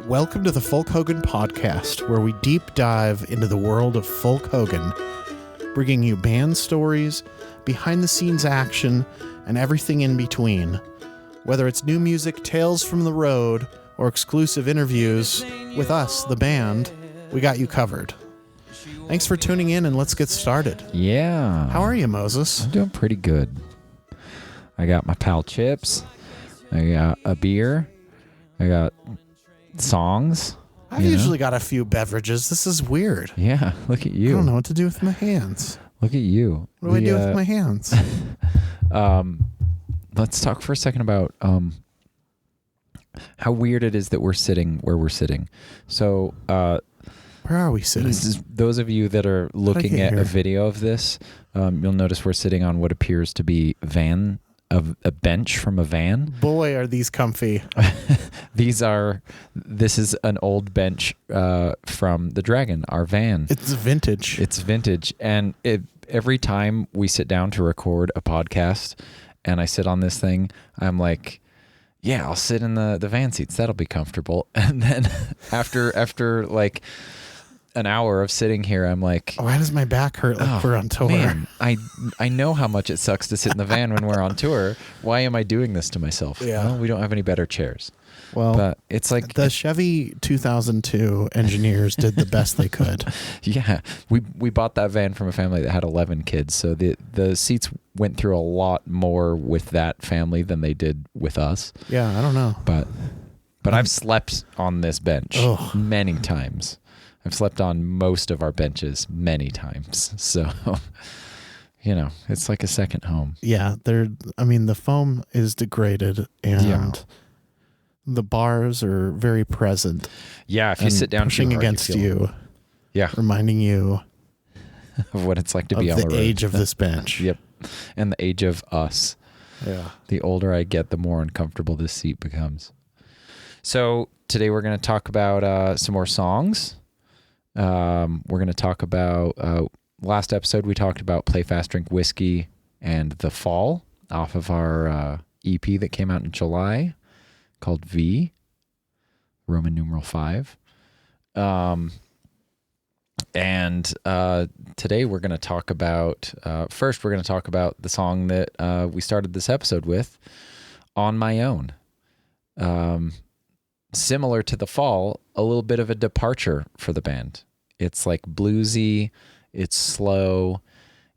Welcome to the Folk Hogan Podcast, where we deep dive into the world of Folk Hogan, bringing you band stories, behind-the-scenes action, and everything in between. Whether it's new music, tales from the road, or exclusive interviews with us, the band, we got you covered. Thanks for tuning in, and let's get started. Yeah. How are you, Moses? I'm doing pretty good. I got my pal Chips. I got a beer. I got songs. I've usually got a few beverages. This is weird. Yeah, look at you. I don't know what to do with my hands. Look at you. What do I do with my hands? Let's talk for a second about how weird it is that we're sitting where we're sitting. So, where are we sitting? Those of you that are looking at a video of this, you'll notice we're sitting on what appears to be a bench from a van. Boy, are these comfy. This is an old bench from the Dragon, our van. It's vintage. And every time we sit down to record a podcast and I sit on this thing, I'm like, yeah, I'll sit in the van seats. That'll be comfortable. And then after like an hour of sitting here, I'm like, why does my back hurt like we're on tour? Man, I know how much it sucks to sit in the van when we're on tour. Why am I doing this to myself? Yeah. Well, we don't have any better chairs. Well, but it's like the Chevy 2002 engineers did the best they could. Yeah, we bought that van from a family that had 11 kids, so the seats went through a lot more with that family than they did with us. Yeah, I don't know. But I've slept on this bench many times. I've slept on most of our benches many times. So, it's like a second home. Yeah, the foam is degraded and the bars are very present. Yeah, if you sit down pushing against you. Yeah. Reminding you of what it's like to be on the road. Age of this bench. Yep. And the age of us. Yeah. The older I get, the more uncomfortable this seat becomes. So today we're going to talk about some more songs. We're going to talk about, last episode we talked about Play Fast, Drink Whiskey and The Fall off of our EP that came out in July called V, Roman numeral 5. And today we're going to talk about, first we're going to talk about the song that we started this episode with, On My Own. Similar to The Fall, a little bit of a departure for the band. It's like bluesy, it's slow,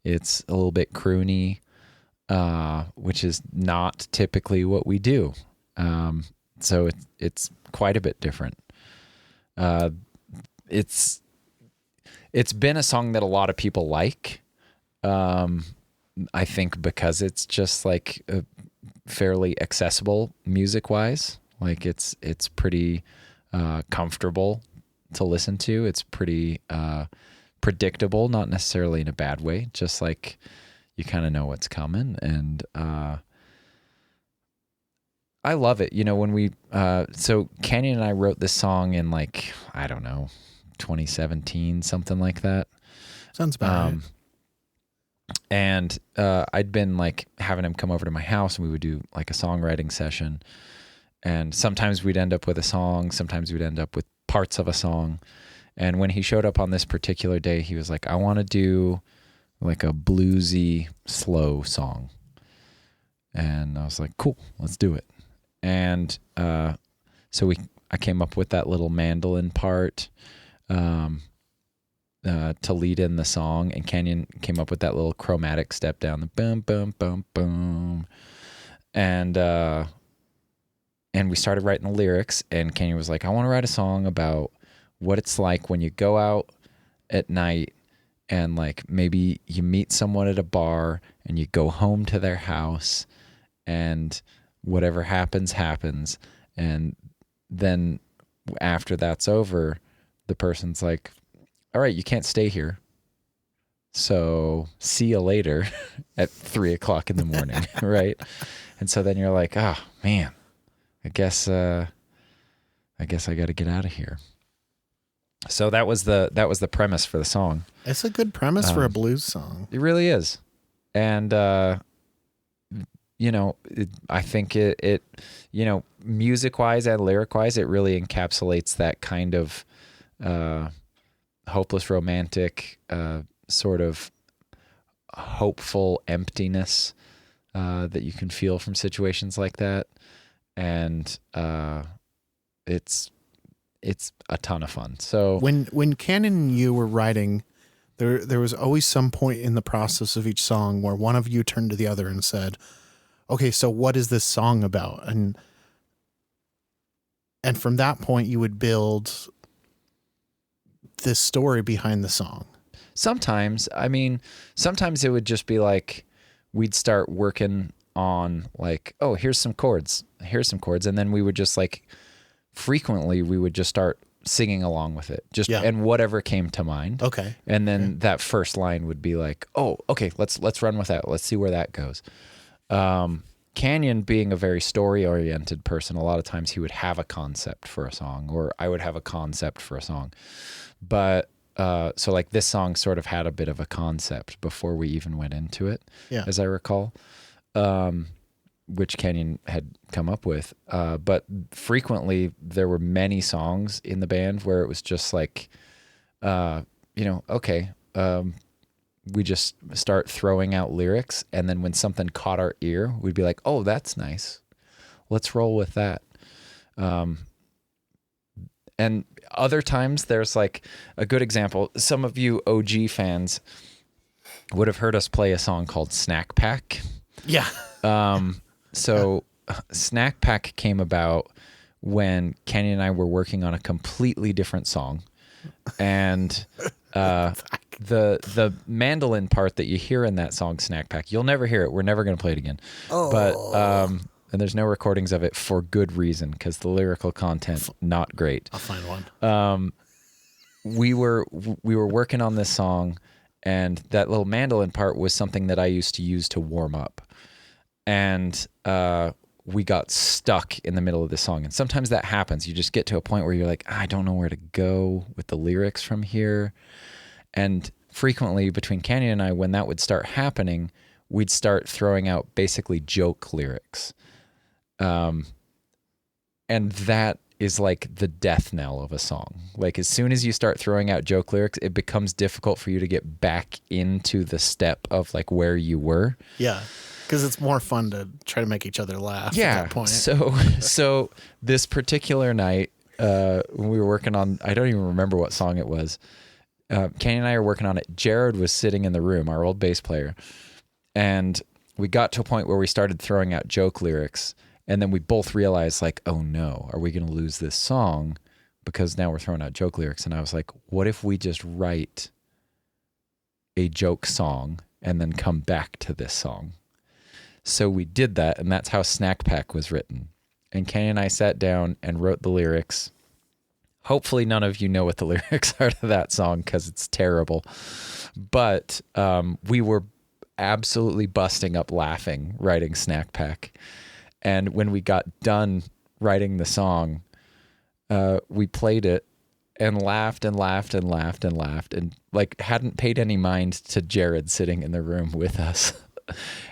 it's a little bit croony, which is not typically what we do. So it's quite a bit different. It's been a song that a lot of people like. I think because it's just like fairly accessible music-wise. Like it's pretty comfortable to listen to. It's pretty predictable, not necessarily in a bad way. Just like you kind of know what's coming, and I love it. When we so Canyon and I wrote this song in 2017, something like that. Sounds about right. And I'd been having him come over to my house, and we would do a songwriting session. And sometimes we'd end up with a song, sometimes we'd end up with parts of a song. And when he showed up on this particular day, he was like, I want to do a bluesy, slow song. And I was like, cool, let's do it. And so I came up with that little mandolin part to lead in the song, and Canyon came up with that little chromatic step down, the boom, boom, boom, boom. And we started writing the lyrics, and Canyon was like, I want to write a song about what it's like when you go out at night and maybe you meet someone at a bar and you go home to their house and whatever happens. And then after that's over, the person's like, all right, you can't stay here. So see you later at 3:00 in the morning. Right. And so then you're like, oh man, I guess I got to get out of here. So that was the premise for the song. It's a good premise for a blues song. It really is. And I think it music wise and lyric wise, it really encapsulates that kind of hopeless romantic, sort of hopeful emptiness that you can feel from situations like that. And it's a ton of fun. So when Cannon and you were writing, there was always some point in the process of each song where one of you turned to the other and said, okay, so what is this song about? And from that point you would build this story behind the song. Sometimes it would just be like, we'd start working on like, oh, here's some chords. And then we would just like, frequently we would just start singing along with it, and whatever came to mind. Okay. And then that first line would be like, oh, okay, let's run with that. Let's see where that goes. Canyon being a very story oriented person, a lot of times he would have a concept for a song, or I would have a concept for a song. But so like this song sort of had a bit of a concept before we even went into it, as I recall, which Canyon had come up with. But frequently there were many songs in the band where it was just like, okay, we just start throwing out lyrics, and then when something caught our ear, we'd be like, oh, that's nice. Let's roll with that. And other times there's like a good example. Some of you OG fans would have heard us play a song called Snack Pack. Yeah. So Snack Pack came about when Kenny and I were working on a completely different song. And the mandolin part that you hear in that song, Snack Pack, you'll never hear it. We're never going to play it again. Oh. But and there's no recordings of it for good reason, because the lyrical content not great. I'll find one. We were working on this song, and that little mandolin part was something that I used to use to warm up. And we got stuck in the middle of the song. And sometimes that happens. You just get to a point where you're like, I don't know where to go with the lyrics from here. And frequently between Canyon and I, when that would start happening, we'd start throwing out basically joke lyrics. And that is like the death knell of a song. Like as soon as you start throwing out joke lyrics, it becomes difficult for you to get back into the step of like where you were. Yeah. Because it's more fun to try to make each other laugh at that point. So this particular night, when we were working on, I don't even remember what song it was. Kenny and I are working on it. Jared was sitting in the room, our old bass player. And we got to a point where we started throwing out joke lyrics. And then we both realized like, oh no, are we going to lose this song? Because now we're throwing out joke lyrics. And I was like, what if we just write a joke song and then come back to this song? So we did that, and that's how Snack Pack was written. And Kenny and I sat down and wrote the lyrics. Hopefully none of you know what the lyrics are to that song, because it's terrible. But we were absolutely busting up laughing writing Snack Pack. And when we got done writing the song, we played it and laughed and laughed and laughed and laughed, and like hadn't paid any mind to Jared sitting in the room with us.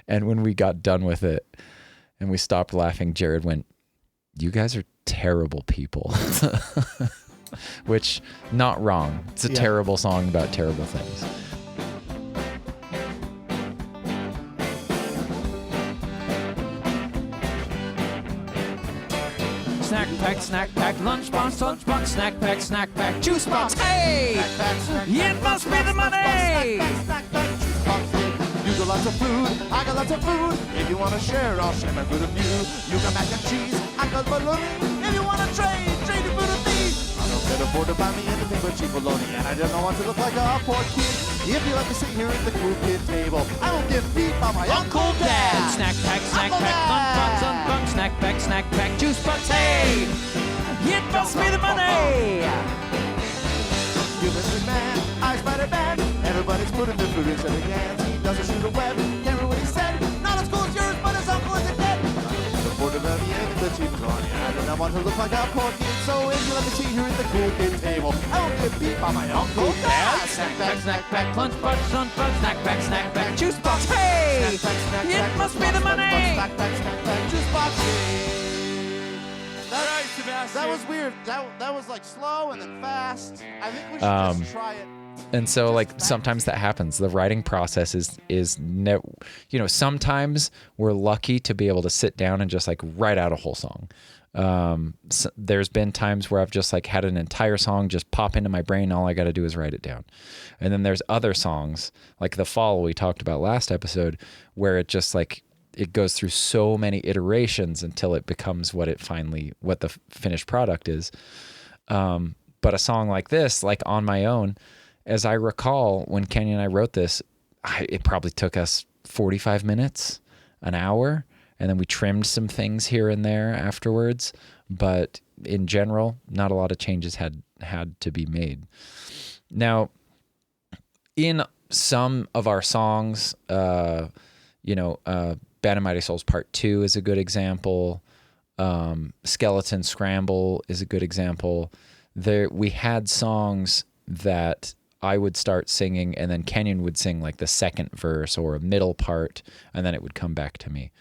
And when we got done with it and we stopped laughing, Jared went, "You guys are terrible people." Which, not wrong. It's a terrible song about terrible things. Snack pack, lunchbox, snack pack, juice box. Hey, it must be the money. You got lots of food, I got lots of food. If you want to share, I'll share my food with you. You got mac and cheese, I got bologna. If you want to trade your food with me. I don't get afford to buy me anything but cheap bologna, and I don't want to look like a poor kid. If you let me sit here at the cool kid table, I won't get beat by my Uncle Dad. Snack pack, lunchbox, snack pack, juice box. Hey, it must be the money. You Mr. Man, I Spider-Man. Everybody's putting their food into the cans. He doesn't shoot a web, can't read what he said. Not as cool as yours, but his uncle isn't dead. I don't afford to buy me anything but cheap bologna. I don't know someone who looks like a poor kid. So if you let me see here at the cool kid table, I will get beat by my Uncle Dad. Snack pack, lunchbox, snack pack, juice box. Hey, it must be the money. Snack pack, juice box. Right, Sebastian. That was weird. That was like slow and then fast. I think we should just try it. And so like sometimes that happens. The writing process sometimes we're lucky to be able to sit down and just like write out a whole song. So there's been times where I've just like had an entire song just pop into my brain. All I got to do is write it down. And then there's other songs like The Fall we talked about last episode where it just like, it goes through so many iterations until it becomes what the finished product is. But a song like this, like On My Own, as I recall, when Kenny and I wrote this, it probably took us 45 minutes, an hour, and then we trimmed some things here and there afterwards. But in general, not a lot of changes had to be made. Now, in some of our songs, Band of Mighty Souls Part 2 is a good example. Skeleton Scramble is a good example. We had songs that I would start singing and then Kenyon would sing like the second verse or a middle part, and then it would come back to me.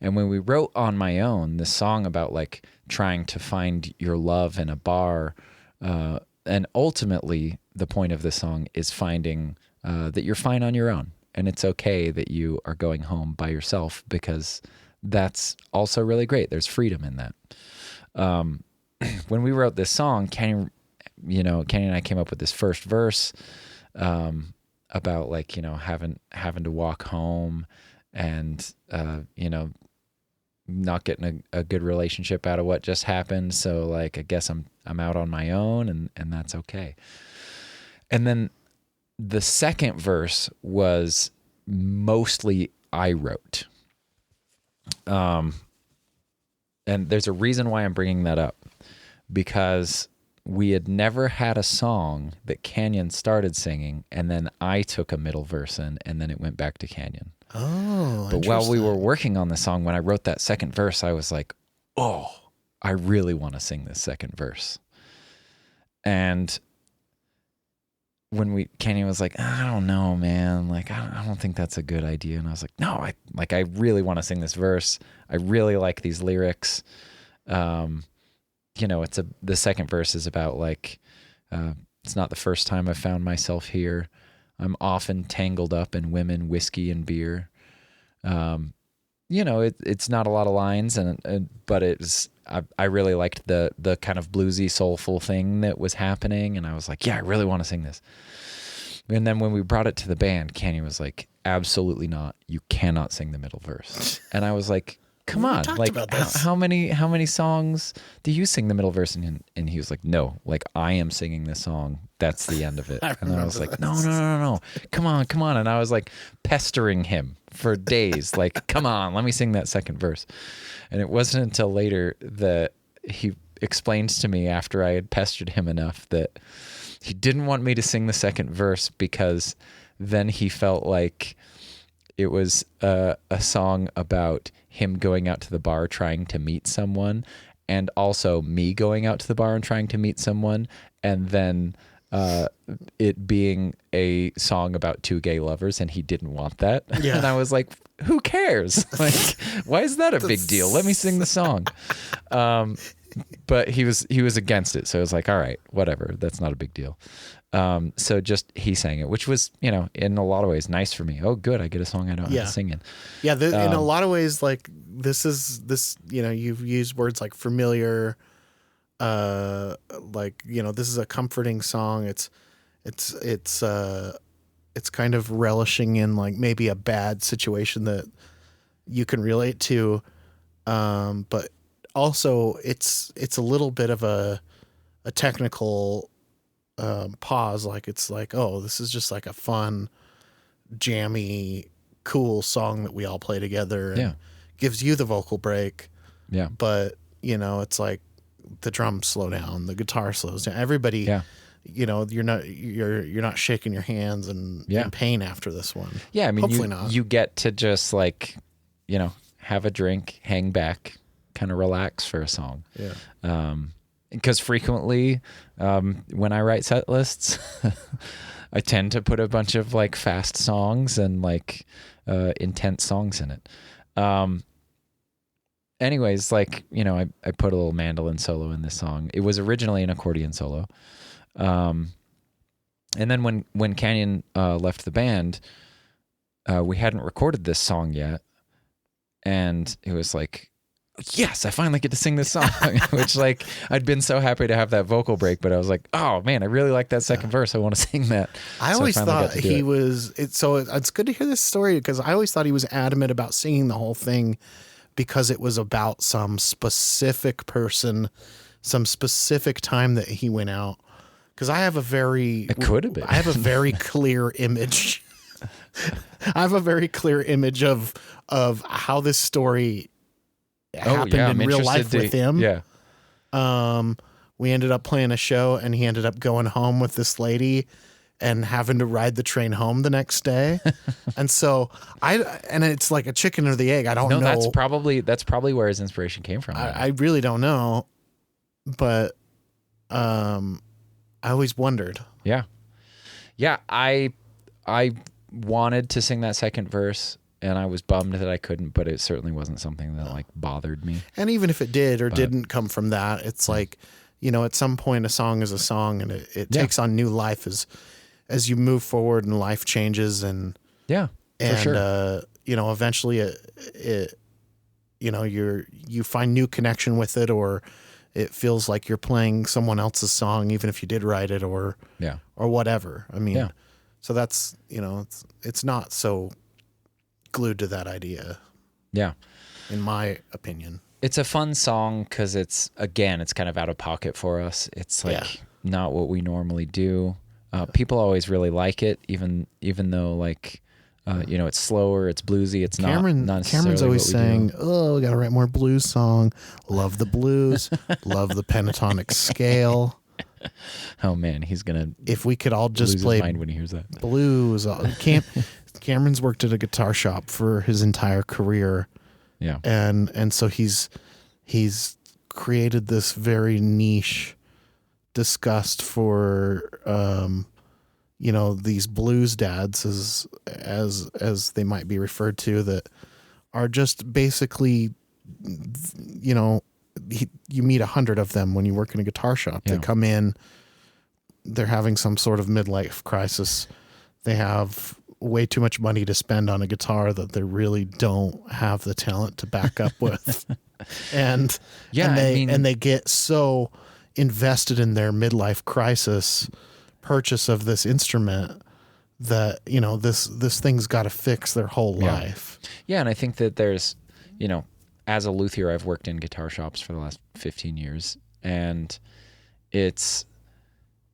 And when we wrote On My Own, this song about like trying to find your love in a bar, and ultimately the point of the song is finding that you're fine on your own. And it's okay that you are going home by yourself, because that's also really great. There's freedom in that. When we wrote this song, Kenny and I came up with this first verse about like, having to walk home and, not getting a good relationship out of what just happened. So like, I guess I'm out on my own and that's okay. And then the second verse was mostly I wrote. And there's a reason why I'm bringing that up, because we had never had a song that Canyon started singing and then I took a middle verse in and then it went back to Canyon. Oh, but while we were working on the song, when I wrote that second verse, I was like, oh, I really want to sing this second verse. And when Kenny was like, I don't know, man, like, I don't think that's a good idea. And I was like, no, I really want to sing this verse. I really like these lyrics. The second verse is about like, it's not the first time I've found myself here. I'm often tangled up in women, whiskey, and beer. It's not a lot of lines, but I really liked the kind of bluesy, soulful thing that was happening, and I was like, yeah, I really want to sing this. And then when we brought it to the band, Kenny was like, absolutely not. You cannot sing the middle verse. And I was like, come on, like how many songs do you sing the middle verse? And he was like, no, like I am singing this song. That's the end of it. And I was like, no, come on. And I was like pestering him for days, like, come on, let me sing that second verse. And it wasn't until later that he explained to me, after I had pestered him enough, that he didn't want me to sing the second verse because then he felt like it was a song about him going out to the bar trying to meet someone, and also me going out to the bar and trying to meet someone, and then it being a song about two gay lovers, and he didn't want that. Yeah. And I was like, who cares? Like, why is that a big deal? Let me sing the song. But he was against it. So I was like, all right, whatever. That's not a big deal. So just he sang it, which was, in a lot of ways nice for me. Oh, good. I get a song I don't have to sing in. Yeah. In a lot of ways, like this, you've used words like familiar, this is a comforting song. It's kind of relishing in like maybe a bad situation that you can relate to. But also it's a little bit of a technical pause. Like it's like, oh, this is just like a fun, jammy, cool song that we all play together and gives you the vocal break. Yeah. But it's like the drums slow down, the guitar slows down. Everybody, you're not shaking your hands and in pain after this one. Yeah. I mean, hopefully not. You get to just like, have a drink, hang back, kind of relax for a song. Yeah. Because frequently when I write set lists, I tend to put a bunch of like fast songs and like intense songs in it. Anyways, like, you know, I put a little mandolin solo in this song. It was originally an accordion solo. And then when Canyon left the band, we hadn't recorded this song yet. And it was like, yes, I finally get to sing this song, which like I'd been so happy to have that vocal break, but I was like, oh man, I really like that second verse. I want to sing that. I always thought he was, it's good to hear this story because I always thought he was adamant about singing the whole thing because it was about some specific person, some specific time that he went out. Because I have a very, it could have been. I have a very clear image. I have a very clear image of how this story happened in real life with him. Yeah. We ended up playing a show and he ended up going home with this lady and having to ride the train home the next day. And so and it's like a chicken or the egg. I don't know. That's probably where his inspiration came from. I really don't know, but, I always wondered. Yeah. Yeah. I wanted to sing that second verse and I was bummed that I couldn't, but it certainly wasn't something that like bothered me. And even if it did or didn't come from that, it's like, you know, at some point a song is a song and it takes on new life as you move forward and life changes and for sure. You know, eventually it you know, you find new connection with it, or it feels like you're playing someone else's song, even if you did write it or whatever. I mean, so that's, you know, it's not so glued to that idea. Yeah. In my opinion. It's a fun song because it's kind of out of pocket for us. It's like not what we normally do. People always really like it, even though like, you know, it's slower, it's bluesy, it's not necessarily Cameron's always saying, "Oh, we got to write more blues song. Love the blues, love the pentatonic scale." Oh man, he's gonna. If we could all just lose play his mind when he hears that blues, Cameron's worked at a guitar shop for his entire career. Yeah, and so he's created this very niche disgust for you know, these blues dads as they might be referred to, that are just basically, you know, you meet 100 of them when you work in a guitar shop. They come in, they're having some sort of midlife crisis. They have way too much money to spend on a guitar that they really don't have the talent to back up with. and they get so invested in their midlife crisis purchase of this instrument that, you know, this thing's got to fix their whole life. Yeah. And I think that there's, you know, as a luthier, I've worked in guitar shops for the last 15 years, and it's,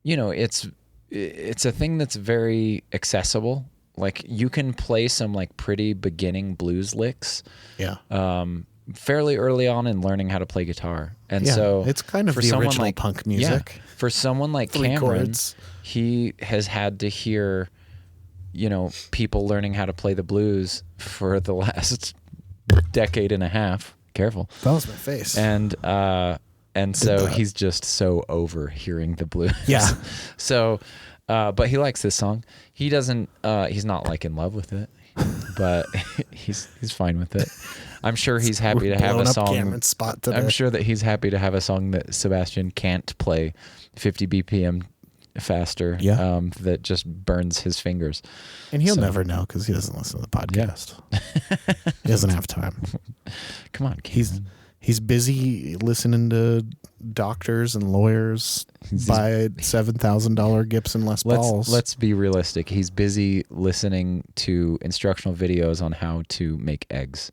you know, it's a thing that's very accessible. Like you can play some like pretty beginning blues licks. Yeah. Fairly early on in learning how to play guitar. And so it's kind of the original punk music. For someone like Cameron, he has had to hear, you know, people learning how to play the blues for the last decade and a half. Careful. That was my face. And so he's just so over hearing the blues. Yeah. So, but he likes this song. He doesn't, he's not like in love with it, but he's fine with it. I'm sure he's happy to have a song. I'm sure that he's happy to have a song that Sebastian can't play 50 BPM faster. Yeah. That just burns his fingers. And he'll never know because he doesn't listen to the podcast. Yeah. He doesn't have time. Come on, he's busy listening to doctors and lawyers buy $7,000 Gibson Les Pauls. Let's be realistic. He's busy listening to instructional videos on how to make eggs.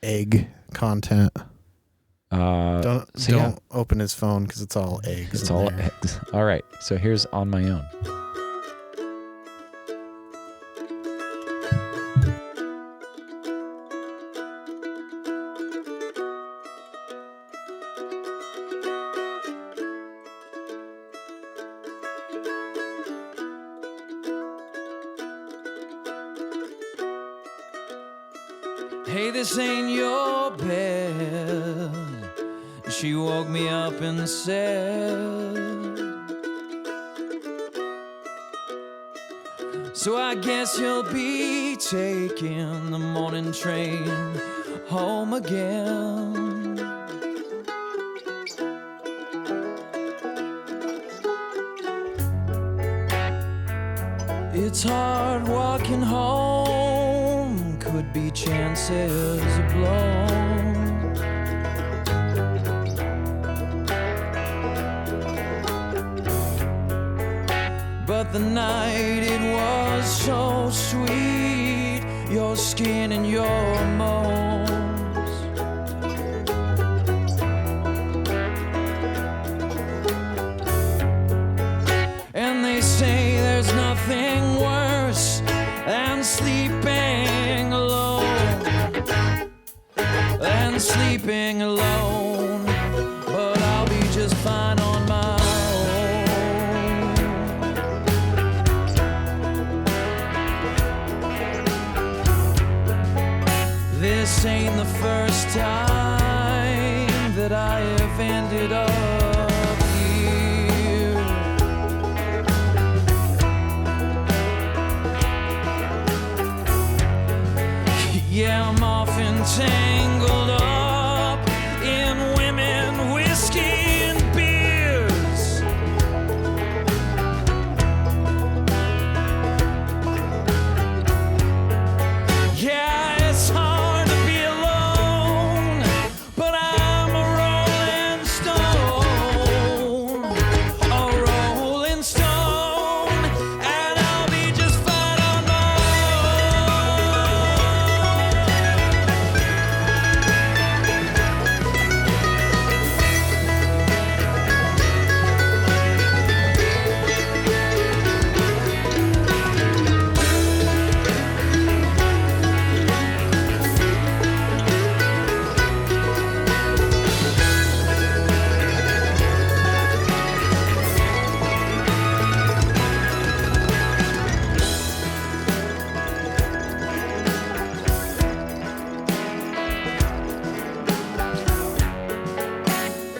Egg content. Don't open his phone because it's all eggs. It's all eggs. All right. So here's On My Own. Hey, this ain't your bed. She woke me up and said, so I guess you'll be taking the morning train home again. It's hard walking home, could be chances blown. But the night it was so sweet, your skin and your moans. And they say there's nothing worse than sleeping alone, but I'll be just fine on my own. This ain't the first time that I have ended up here. Yeah, I'm often tangled up in women, whiskey, and beers. Yeah, it's hard to be alone, but I'm a rolling stone, and I'll be just fine on my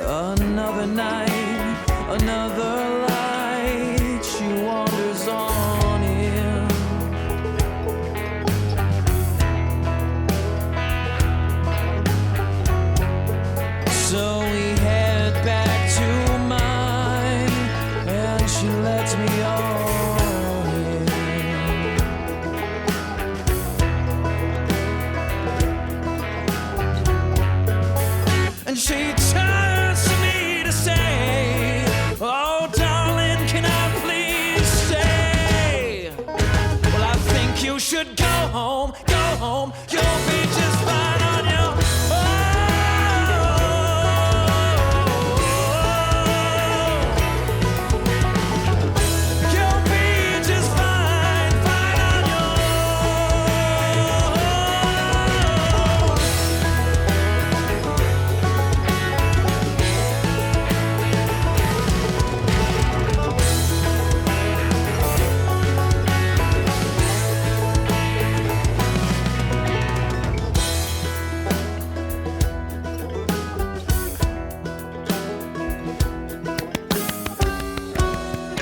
Another night, another light, she wanders on in. So we head back to mine, and she lets me on in. And she turns to me to say, oh darling, can I please stay? Well, I think you should go home, you'll be just fine on your own. You'll be just fine on your own.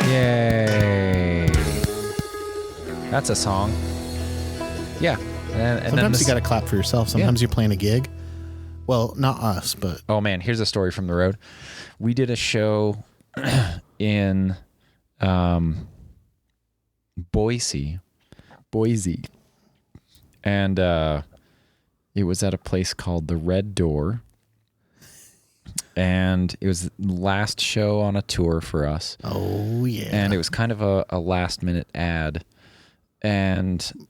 Yay. That's a song. Yeah. And then Sometimes this, you got to clap for yourself. Sometimes you're playing a gig. Well, not us, but oh man, here's a story from the road. We did a show in Boise. And it was at a place called the Red Door. And it was the last show on a tour for us. oh yeah. And it was kind of a last minute ad. And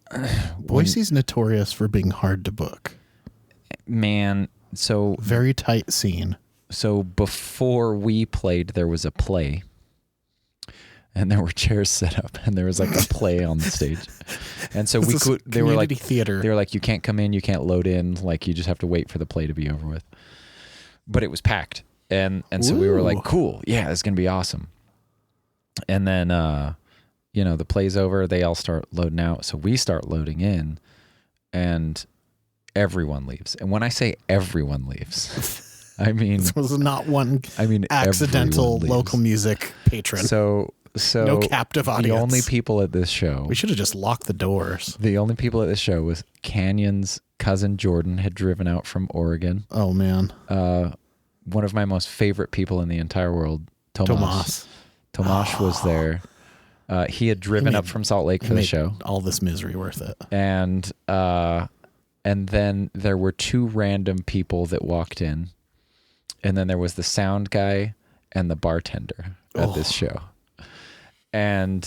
Boise's notorious for being hard to book. man, so Very tight scene. so before we played, there was a play. And there were chairs set up, and there was like a play on the stage. And so This we is could. They were like community theater. They were like, you can't come in, you can't load in. Like you just have to wait for the play to be over with. But it was packed, and so we were Ooh. like, cool, yeah, it's gonna be awesome. And then the play's over, they all start loading out, so we start loading in, and everyone leaves. And when I say everyone leaves, I mean This was not one accidental everyone leaves. local music patron. So No captive audience. The only people at this show, We should have just locked the doors. the only people at this show was Canyon's cousin Jordan had driven out from Oregon. Oh, man. One of my most favorite people in the entire world, Tomas. Tomas was there. He had driven up from Salt Lake for the Made show. all this misery worth it. And then there were 2 random people that walked in. And then there was the sound guy and the bartender at this show. And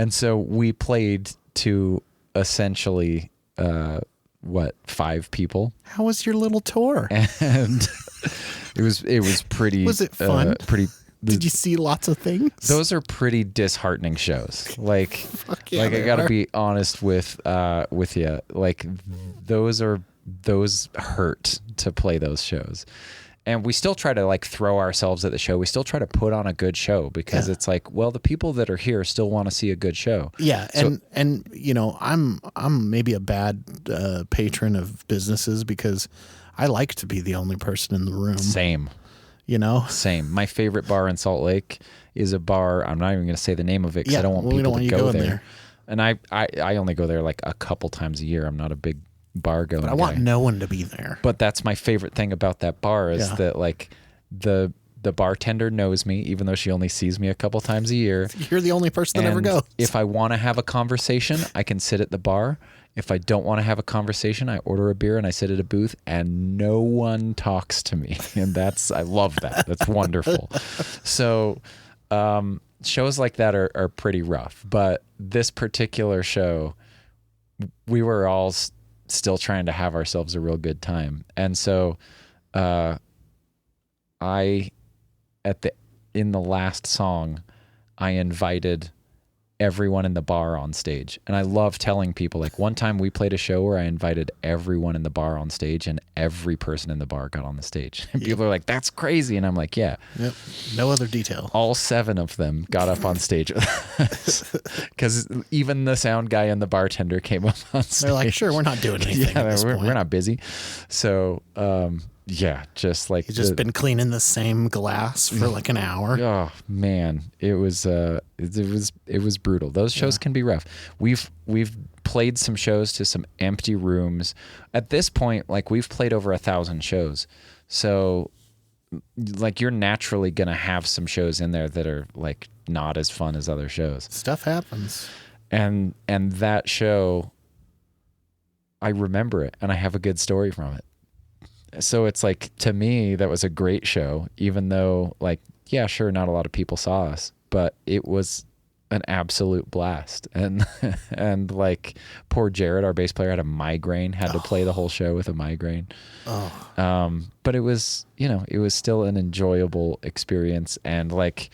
so we played to essentially 5 people. How was your little tour? And it was pretty. Was it fun? Pretty. Did you see lots of things? Those are pretty disheartening shows. Like, yeah, I they gotta are. be honest with you. Like, those hurt to play those shows. And we still try to like throw ourselves at the show. We still try to put on a good show because it's like, well, the people that are here still want to see a good show. Yeah, So- and you know, I'm maybe a bad patron of businesses because I like to be the only person in the room. Same. You know, Same. My favorite bar in Salt Lake is a bar. I'm not even going to say the name of it because Yeah, I don't want well, we people don't want to you go going there. there. And I only go there like a couple times a year. I'm not a big bar going I want guy. no one to be there. But that's my favorite thing about that bar is Yeah. that like the bartender knows me, even though she only sees me a couple times a year. You're the only person that ever And goes. if I want to have a conversation, I can sit at the bar. If I don't want to have a conversation, I order a beer and I sit at a booth and no one talks to me. And I love that. That's wonderful. So shows like that are pretty rough. But this particular show, we were all still trying to have ourselves a real good time. And so in the last song, I invited everyone in the bar on stage. And I love telling people, like, one time we played a show where I invited everyone in the bar on stage and every person in the bar got on the stage. And people are like, that's crazy. And I'm like, yeah. Yep. No other detail. All 7 of them got up on stage because even the sound guy and the bartender came up on stage. They're like, sure, we're not doing anything at this point. we're not busy. So, yeah, just like You've just been cleaning the same glass for like an hour. oh man, it was brutal. Those shows can be rough. We've played some shows to some empty rooms. At this point, like we've played over 1,000 shows. So like you're naturally gonna have some shows in there that are like not as fun as other shows. Stuff happens. And that show, I remember it and I have a good story from it. So it's like, to me, that was a great show, even though like, yeah, sure, not a lot of people saw us, but it was an absolute blast. And like poor Jared, our bass player, had a migraine, had to play the whole show with a migraine. But it was, it was still an enjoyable experience. And like,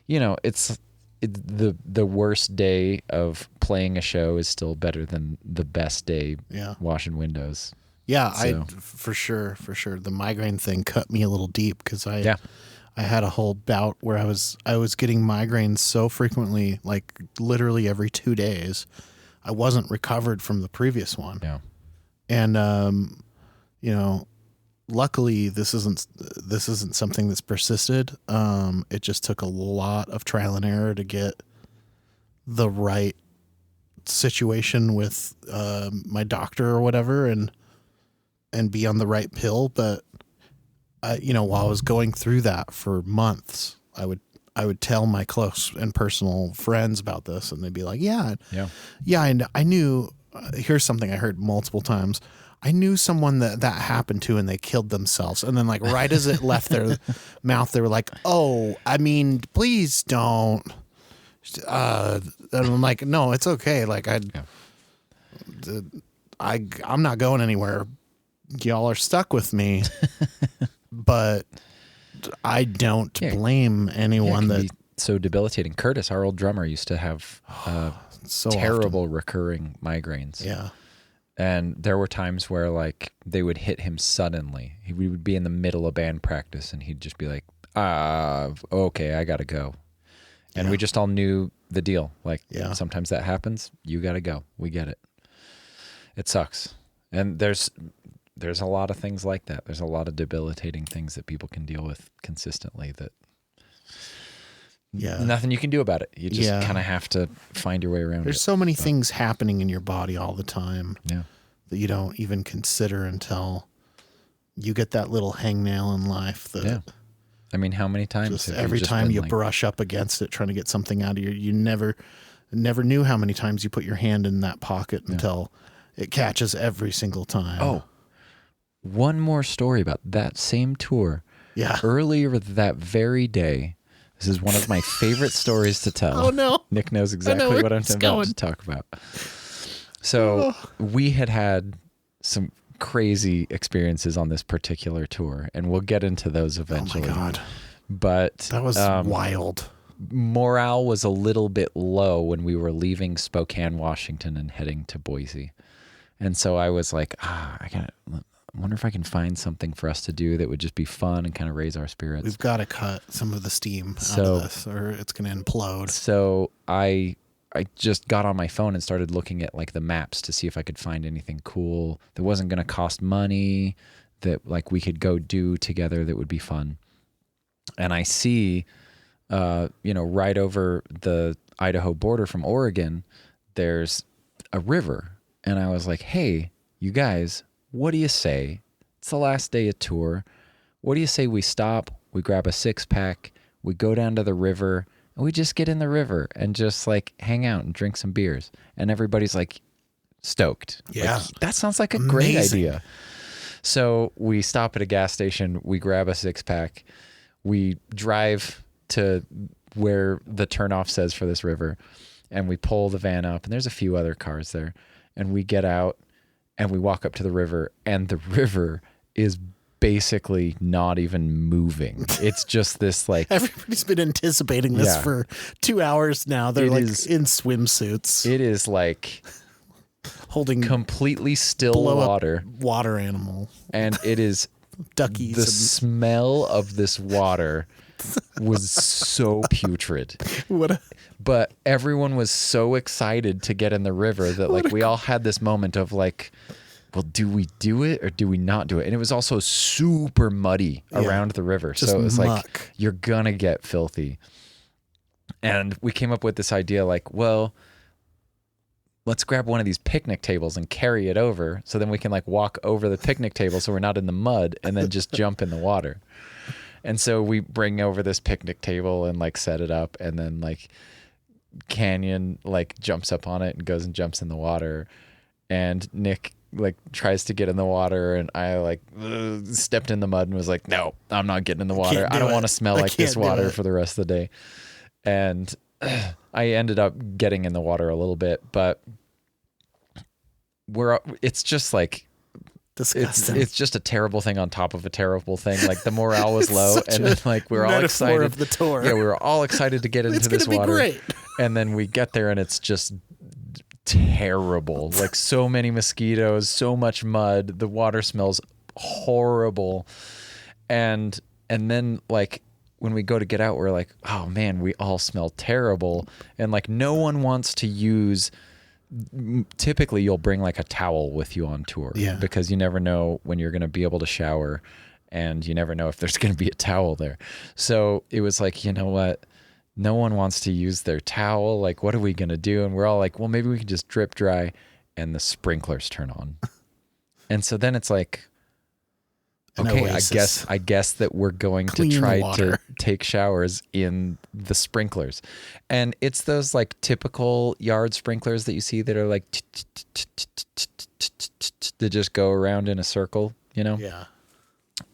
the worst day of playing a show is still better than the best day washing windows. Yeah, So- for sure. The migraine thing cut me a little deep because I had a whole bout where I was getting migraines so frequently, like literally every 2 days. I wasn't recovered from the previous one. Yeah. And luckily this isn't something that's persisted. It just took a lot of trial and error to get the right situation with my doctor or whatever and be on the right pill. But while I was going through that for months, I would tell my close and personal friends about this, and they'd be like, yeah. And I knew, here's something I heard multiple times. I knew someone that happened to, and they killed themselves. And then like, right as it left their mouth, they were like, oh, I mean, please don't. And I'm like, no, it's okay. Like I'm not going anywhere. Y'all are stuck with me, but I don't blame anyone that. Be so debilitating. Curtis, our old drummer, used to have so terrible recurring migraines. often. Yeah. And there were times where like they would hit him suddenly. We would be in the middle of band practice and he'd just be like, okay, I gotta go. And we just all knew the deal. Like sometimes that happens, you gotta go. We get it. It sucks. And there's a lot of things like that. There's a lot of debilitating things that people can deal with consistently that nothing you can do about it. You just kind of have to find your way around There's it. so many things happening in your body all the time that you don't even consider until you get that little hangnail in life that I mean, how many times just have every just time been you like, brush up against it trying to get something out of you never knew how many times you put your hand in that pocket until it catches every single time. Oh, one more story about that same tour. Yeah. Earlier that very day, this is one of my favorite stories to tell. Oh, no. Nick knows exactly where what I'm it's about going. to talk about. So we had some crazy experiences on this particular tour, and we'll get into those eventually. Oh my God. But That was wild. Morale was a little bit low when we were leaving Spokane, Washington, and heading to Boise. And so I was like, I wonder if I can find something for us to do that would just be fun and kind of raise our spirits. We've got to cut some of the steam out of this or it's going to implode. So I just got on my phone and started looking at like the maps to see if I could find anything cool that wasn't going to cost money, that like we could go do together that would be fun. And I see, right over the Idaho border from Oregon, there's a river. And I was like, hey, you guys, what do you say? It's the last day of tour. What do you say we stop, we grab a 6-pack, we go down to the river, and we just get in the river and just like hang out and drink some beers. And everybody's like stoked. Yeah. Like, that sounds like a great idea. So we stop at a gas station, we grab a 6-pack, we drive to where the turnoff says for this river, and we pull the van up, and there's a few other cars there. And we get out and we walk up to the river, and the river is basically not even moving. It's just this like... Everybody's been anticipating this for 2 hours now. They're in swimsuits. It is like holding completely still water. Water animal. And it is... Duckies. The smell of this water was so putrid. But everyone was so excited to get in the river that like we all had this moment of like, well, do we do it or do we not do it? And it was also super muddy around the river. Just so it was muck. like, you're gonna get filthy. And we came up with this idea like, well, let's grab one of these picnic tables and carry it over so then we can like walk over the picnic table so we're not in the mud and then just jump in the water. And so we bring over this picnic table and like set it up, and then like Canyon like jumps up on it and goes and jumps in the water, and Nick like tries to get in the water, and I like stepped in the mud and was like, no, I'm not getting in the water. I don't want to smell like this water for the rest of the day. And I ended up getting in the water a little bit, but it's just like disgusting. It's just a terrible thing on top of a terrible thing. Like the morale was low, and then like we're all excited of the tour. Yeah, we were all excited to get into this water. Great. And then we get there and it's just terrible. Like so many mosquitoes, so much mud. The water smells horrible. And then like when we go to get out, we're like, oh man, we all smell terrible. And like no one wants to use... Typically you'll bring like a towel with you on tour because you never know when you're going to be able to shower, and you never know if there's going to be a towel there. So it was like, you know what? No one wants to use their towel. Like, what are we going to do? And we're all like, well, maybe we can just drip dry, and the sprinklers turn on. And so then it's like, okay, I guess that we're going to try to take showers in the sprinklers. And it's those like typical yard sprinklers that you see that are like that just go around in a circle, you know? Yeah.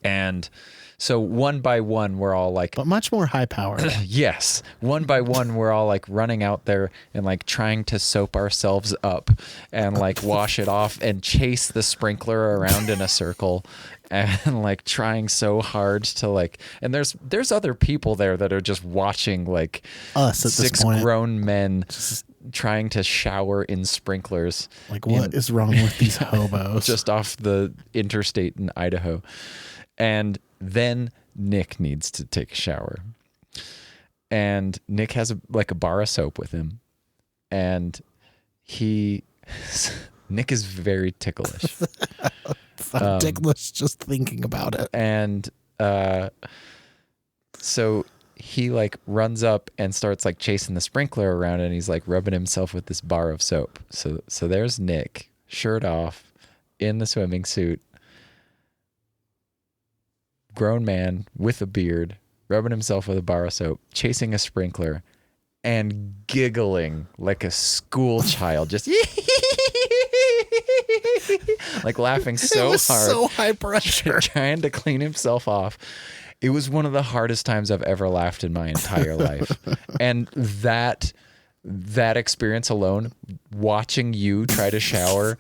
And so one by one, we're all like... But much more high power. Yes. One by one, we're all like running out there and like trying to soap ourselves up and like wash it off and chase the sprinkler around in a circle. And like trying so hard to like, and there's other people there that are just watching like us at 6 grown men trying to shower in sprinklers. Like what is wrong with these hobos? Just off the interstate in Idaho. And then Nick needs to take a shower. And Nick has a bar of soap with him. And he Nick is very ticklish. I'm ticklish just thinking about it. And so he like runs up and starts like chasing the sprinkler around, and he's like rubbing himself with this bar of soap. So there's Nick, shirt off, in the swimming suit, grown man with a beard, rubbing himself with a bar of soap, chasing a sprinkler, and giggling like a school child, just like laughing so hard, so high pressure, trying to clean himself off. It was one of the hardest times I've ever laughed in my entire life. And that experience alone, watching you try to shower,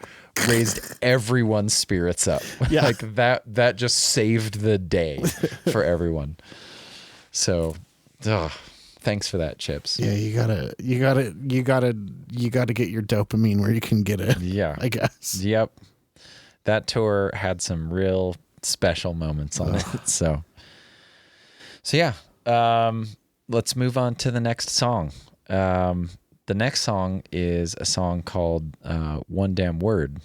raised everyone's spirits up. Yeah. Like that just saved the day for everyone. So, thanks for that, Chips. Yeah, you gotta get your dopamine where you can get it. Yeah, I guess. Yep. That tour had some real special moments on it. So yeah. Let's move on to the next song. The next song is a song called One Damn Word.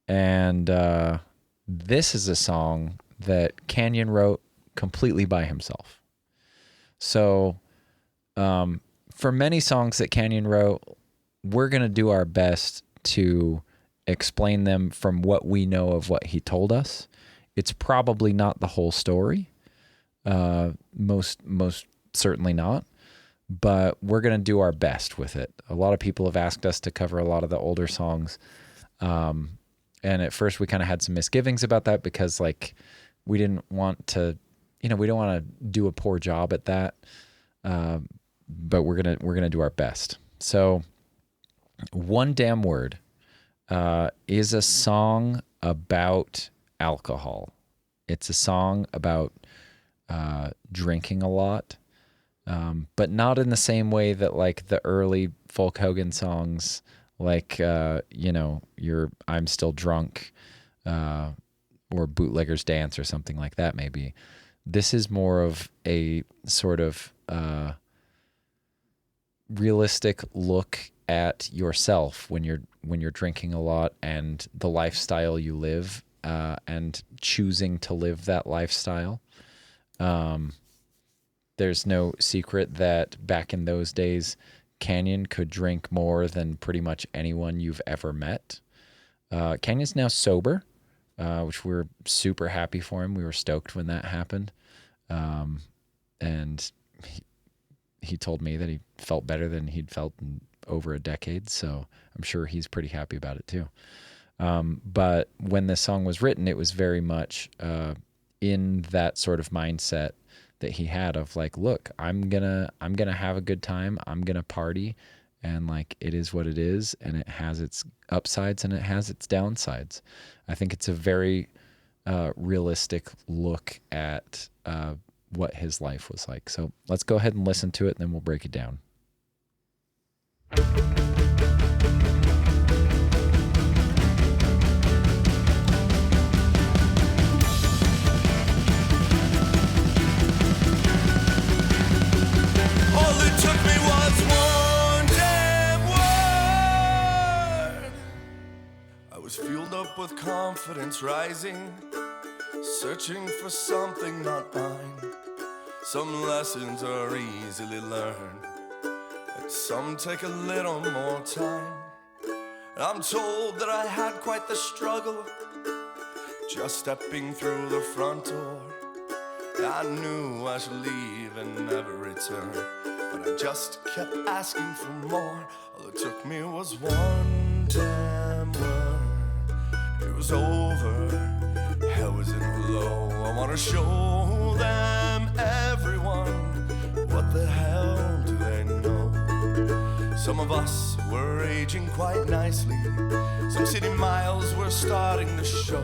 And this is a song that Canyon wrote completely by himself. So for many songs that Canyon wrote, we're going to do our best to explain them from what we know of what he told us. It's probably not the whole story. Most certainly not. But we're going to do our best with it. A lot of people have asked us to cover a lot of the older songs. And at first we kind of had some misgivings about that because like we didn't want to, we don't want to do a poor job at that. But we're going to do our best. So One Damn Word is a song about alcohol. It's a song about drinking a lot. But not in the same way that like the early Folk Hogan songs, like, I'm Still Drunk, or Bootlegger's Dance or something like that maybe. This is more of a sort of realistic look at yourself when you're drinking a lot and the lifestyle you live, and choosing to live that lifestyle. There's no secret that back in those days, Canyon could drink more than pretty much anyone you've ever met. Canyon's now sober, which we're super happy for him. We were stoked when that happened. And he told me that he felt better than he'd felt in over a decade. So I'm sure he's pretty happy about it too. But when this song was written, it was very much in that sort of mindset that he had of like, look, I'm gonna have a good time. I'm gonna party, and like it is what it is, and it has its upsides and it has its downsides. I think it's a very realistic look at what his life was like. So let's go ahead and listen to it, and then we'll break it down. Fueled up with confidence rising, searching for something not mine. Some lessons are easily learned, and some take a little more time. I'm told that I had quite the struggle, just stepping through the front door. I knew I should leave and never return, but I just kept asking for more. All it took me was one damn word. It was over, hell was in the low. I wanna show them, everyone, what the hell do they know? Some of us were aging quite nicely. Some city miles were starting to show.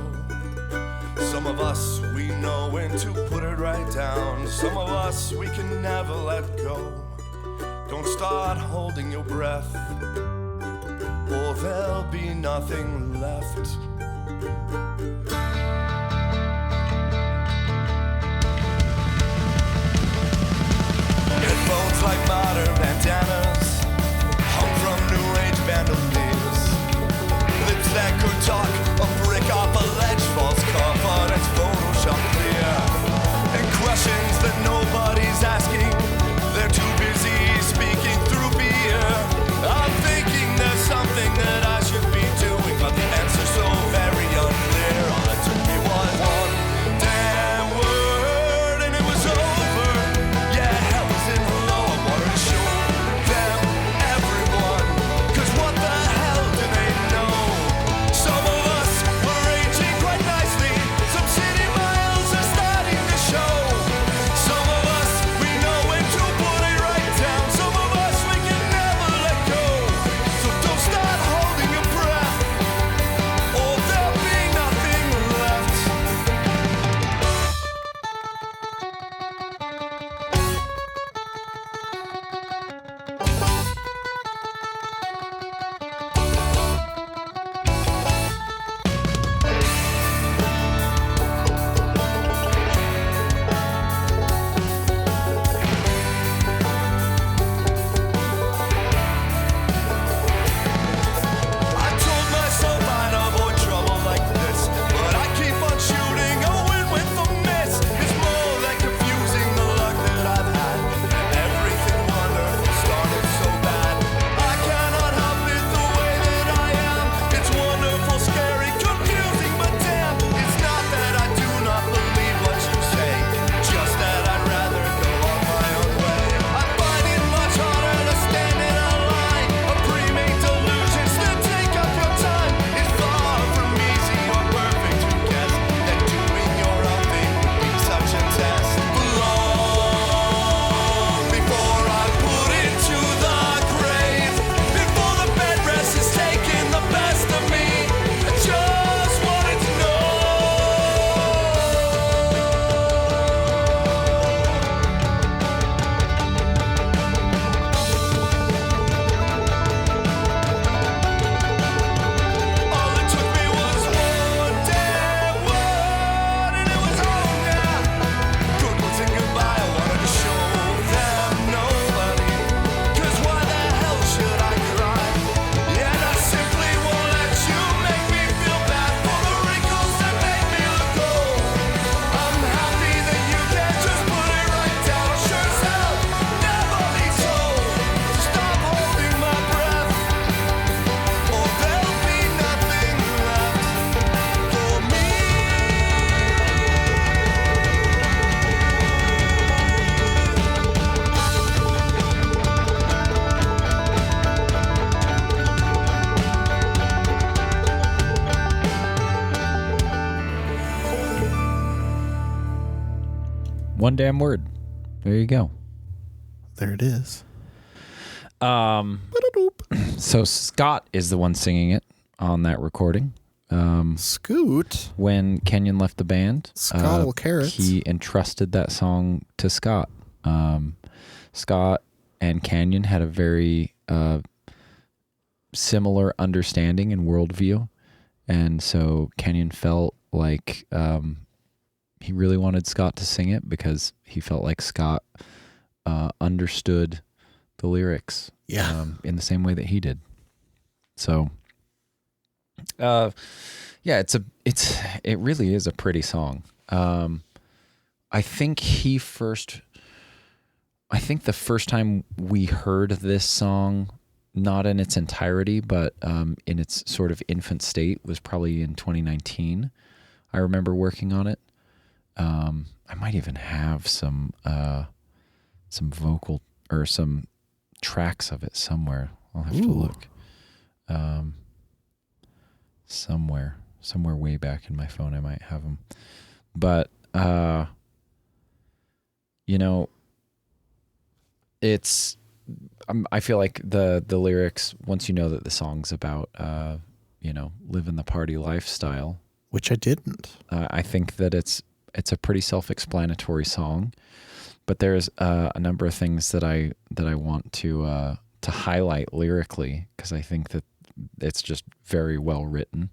Some of us, we know when to put it right down. Some of us, we can never let go. Don't start holding your breath, or there'll be nothing left. Headphones like modern bandanas, hung from new age bandoliers. Lips that One damn word. There you go. There it is. So Scott is the one singing it on that recording. Scoot. When Kenyon left the band, Scottle Carrots. he entrusted that song to Scott. Scott and Kenyon had a very similar understanding and worldview, and so Kenyon felt like he really wanted Scott to sing it because he felt like Scott understood the lyrics in the same way that he did. So it really is a pretty song. I think the first time we heard this song, not in its entirety, but in its sort of infant state, was probably in 2019. I remember working on it. I might even have some vocal or some tracks of it somewhere. I'll have to look. Somewhere way back in my phone, I might have them. But I feel like the lyrics, once you know that the song's about living the party lifestyle, which I didn't. I think that it's a pretty self-explanatory song, but there's a number of things that I want to highlight lyrically, because I think that it's just very well written.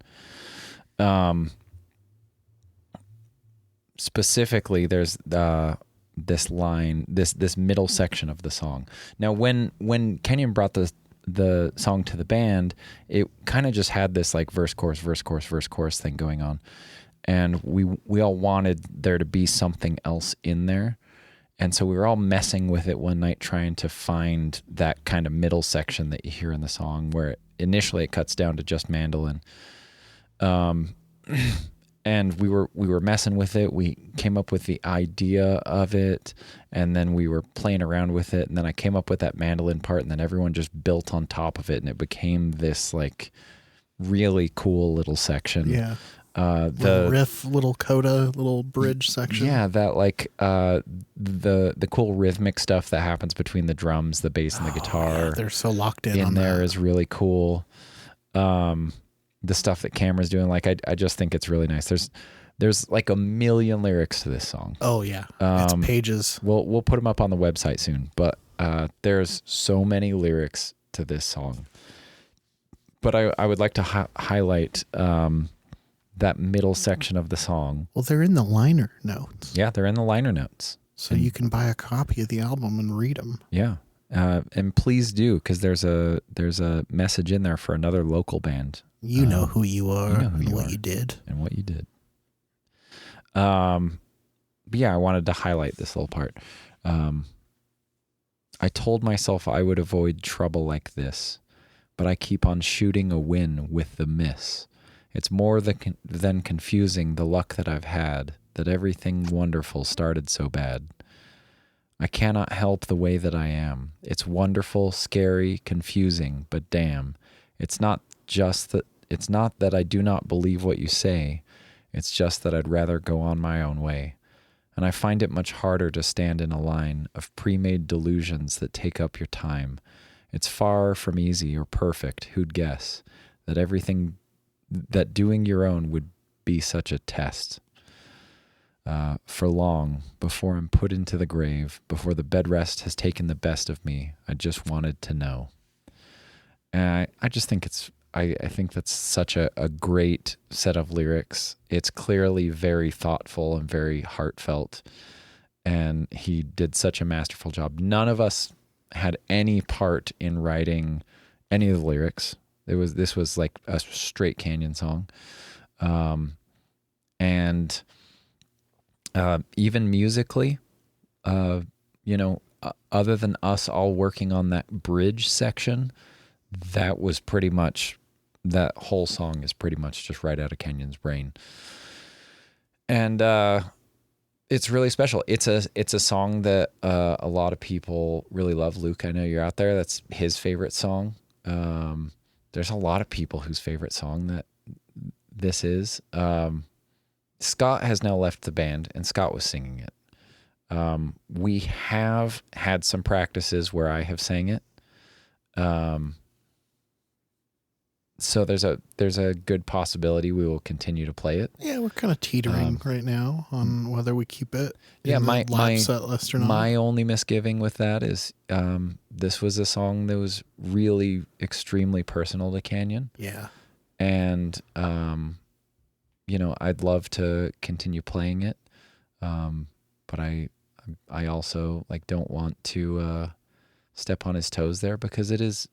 Specifically, there's this line, this middle section of the song. Now, when Kenyon brought the song to the band, it kind of just had this like verse chorus thing going on, and we all wanted there to be something else in there, and so we were all messing with it one night, trying to find that kind of middle section that you hear in the song, where initially it cuts down to just mandolin. And we were messing with it. We came up with the idea of it, and then we were playing around with it, and then I came up with that mandolin part, and then everyone just built on top of it, and it became this like really cool little section. Yeah. The riff, little coda, little bridge section. Yeah, that like the cool rhythmic stuff that happens between the drums, the bass, and the guitar. Yeah, they're so locked in on there that. is really cool. The stuff that Cameron's doing, like I just think it's really nice. There's like a million lyrics to this song. Oh yeah, it's pages. We'll put them up on the website soon, but there's so many lyrics to this song. But I would like to highlight that middle section of the song. Well, they're in the liner notes. Yeah, they're in the liner notes. So you can buy a copy of the album and read them. Yeah. And please do, because there's a message in there for another local band. You know who you are, and what you did. But yeah, I wanted to highlight this little part. I told myself I would avoid trouble like this, but I keep on shooting a win with the miss. It's more than confusing, the luck that I've had, that everything wonderful started so bad. I cannot help the way that I am. It's wonderful, scary, confusing, but damn, it's not that I do not believe what you say. It's just that I'd rather go on my own way. And I find it much harder to stand in a line of pre-made delusions that take up your time. It's far from easy or perfect, who'd guess, that doing your own would be such a test. For long, before I'm put into the grave, before the bed rest has taken the best of me, I just wanted to know. And I just think I think that's such a great set of lyrics. It's clearly very thoughtful and very heartfelt, and he did such a masterful job. None of us had any part in writing any of the lyrics. This was like a straight Canyon song. And even musically, other than us all working on that bridge section, that whole song is pretty much just right out of Kenyon's brain. And it's really special. It's a song that a lot of people really love. Luke, I know you're out there. That's his favorite song. There's a lot of people whose favorite song that this is. Scott has now left the band, and Scott was singing it. We have had some practices where I have sang it. So there's a good possibility we will continue to play it. Yeah, we're kind of teetering right now on whether we keep it in my the live set list or not. My only misgiving with that is this was a song that was really extremely personal to Canyon. Yeah. And I'd love to continue playing it. But I also don't want to step on his toes there, because it is,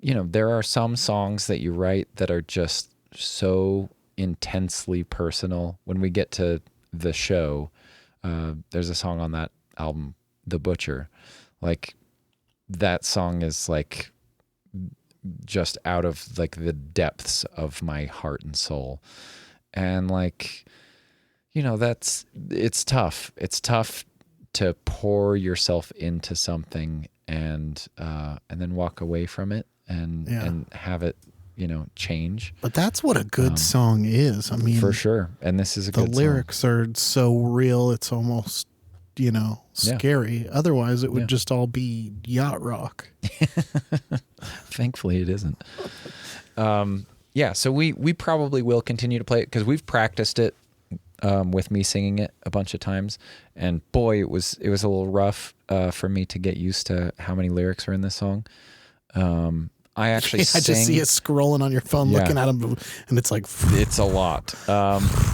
there are some songs that you write that are just so intensely personal. When we get to the show, there's a song on that album, The Butcher. Like, that song is just out of the depths of my heart and soul. And it's tough. It's tough to pour yourself into something and then walk away from it and have it, change. But that's what a good song is. I mean, for sure. And this is a good song. The lyrics are so real. It's almost, scary. Yeah. Otherwise it would just all be yacht rock. Thankfully it isn't. So we probably will continue to play it, because we've practiced it with me singing it a bunch of times, and boy, it was a little rough for me to get used to how many lyrics are in this song. I actually I just see it scrolling on your phone, looking at them, and it's it's a lot.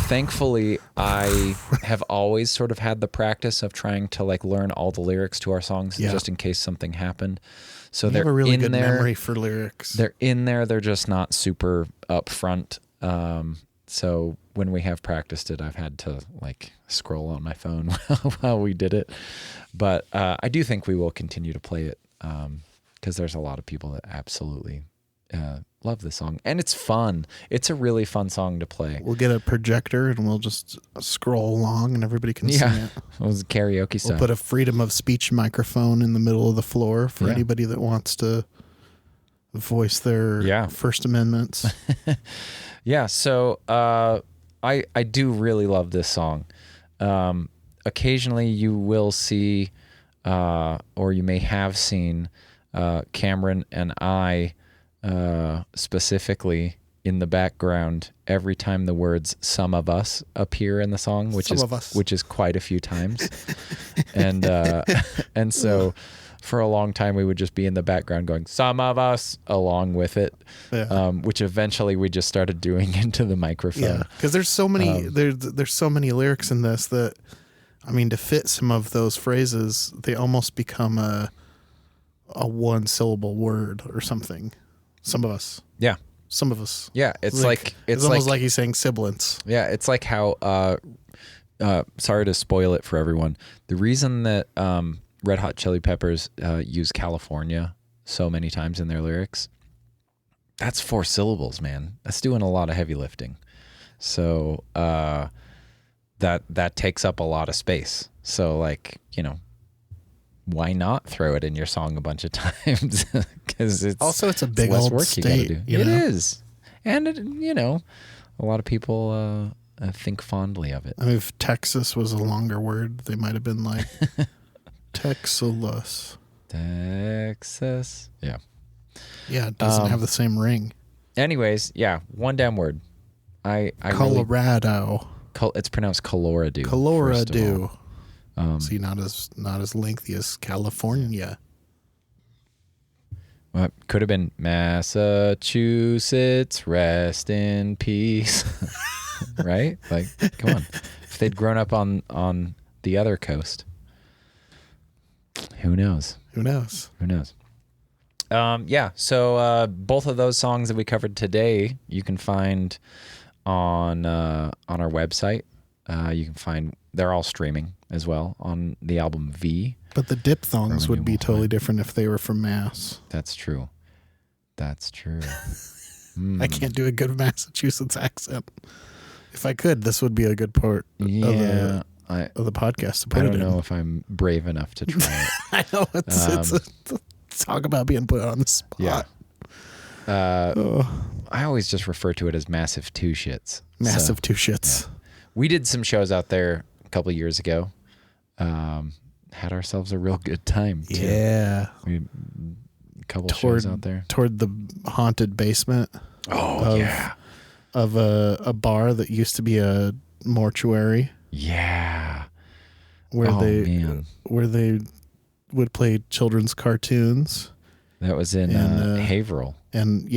Thankfully, I have always sort of had the practice of trying to learn all the lyrics to our songs just in case something happened. So they're have a really in good there. memory for lyrics. They're in there. They're just not super upfront. So when we have practiced it, I've had to scroll on my phone while we did it. But I do think we will continue to play it, because there's a lot of people that absolutely love this song, and it's fun. It's a really fun song to play. We'll get a projector and we'll just scroll along, and everybody can sing it. It was karaoke style. We'll put a freedom of speech microphone in the middle of the floor for anybody that wants to voice their First Amendments. So I do really love this song. Occasionally you will see, or you may have seen, Cameron and I specifically in the background every time the words "some of us" appear in the song, which is quite a few times. And so for a long time we would just be in the background going "some of us" along with it, which eventually we just started doing into the microphone. Yeah, because there's so many there's so many lyrics in this that, I mean, to fit some of those phrases, they almost become a one syllable word or something. Some of us. Yeah. Some of us. Yeah, it's almost like he's saying sibilants. Yeah, it's like how sorry to spoil it for everyone. The reason that Red Hot Chili Peppers use California so many times in their lyrics, that's 4 syllables, man. That's doing a lot of heavy lifting. So that takes up a lot of space. So why not throw it in your song a bunch of times? Because it's a big less old work state. You gotta do. It is, and a lot of people think fondly of it. I mean, if Texas was a longer word, they might have been like Texas. Texas. Yeah. Yeah, it doesn't have the same ring. Anyways, one damn word. I Colorado. It's pronounced Colorado. Colorado. See, not as lengthy as California. Well, could have been Massachusetts, rest in peace. Right? Come on. If they'd grown up on the other coast, who knows? So both of those songs that we covered today, you can find on our website. You can find, they're all streaming as well on the album V. But the diphthongs would be totally different if they were from Mass. That's true. I can't do a good Massachusetts accent. If I could, this would be a good part of the podcast to put I don't know if I'm brave enough to try it. I know. Talk about being put on the spot. Yeah. I always just refer to it as Massive Two Shits. Massive Two Shits. Yeah. We did some shows out there a couple of years ago. Had ourselves a real good time too. Yeah. We a couple shows out there. Toward the haunted basement. Oh, Of a bar that used to be a mortuary. Yeah. Where man. where they would play children's cartoons. That was in Haverhill. And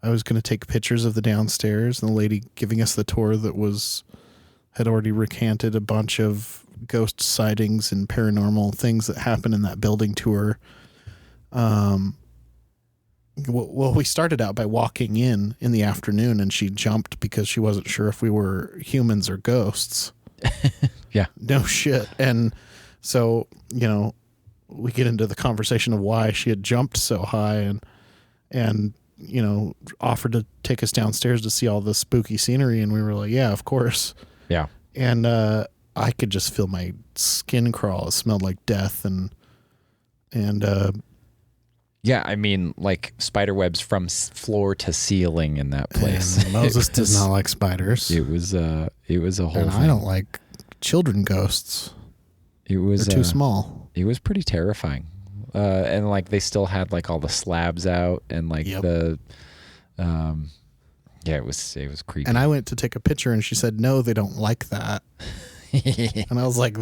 I was going to take pictures of the downstairs, and the lady giving us the tour had already recanted a bunch of ghost sightings and paranormal things that happened in that building tour. Well, we started out by walking in the afternoon, and she jumped because she wasn't sure if we were humans or ghosts. Yeah. No shit. And so, we get into the conversation of why she had jumped so high and offered to take us downstairs to see all the spooky scenery. And we were like, yeah, of course. Yeah. And I could just feel my skin crawl. It smelled like death. And yeah, I mean, like spider webs from floor to ceiling in that place. Moses does not like spiders. It was a whole and thing. I don't like children ghosts. They're too small. It was pretty terrifying. And like they still had like all the slabs out and like it was creepy. And I went to take a picture and she said, no, they don't like that. And I was like,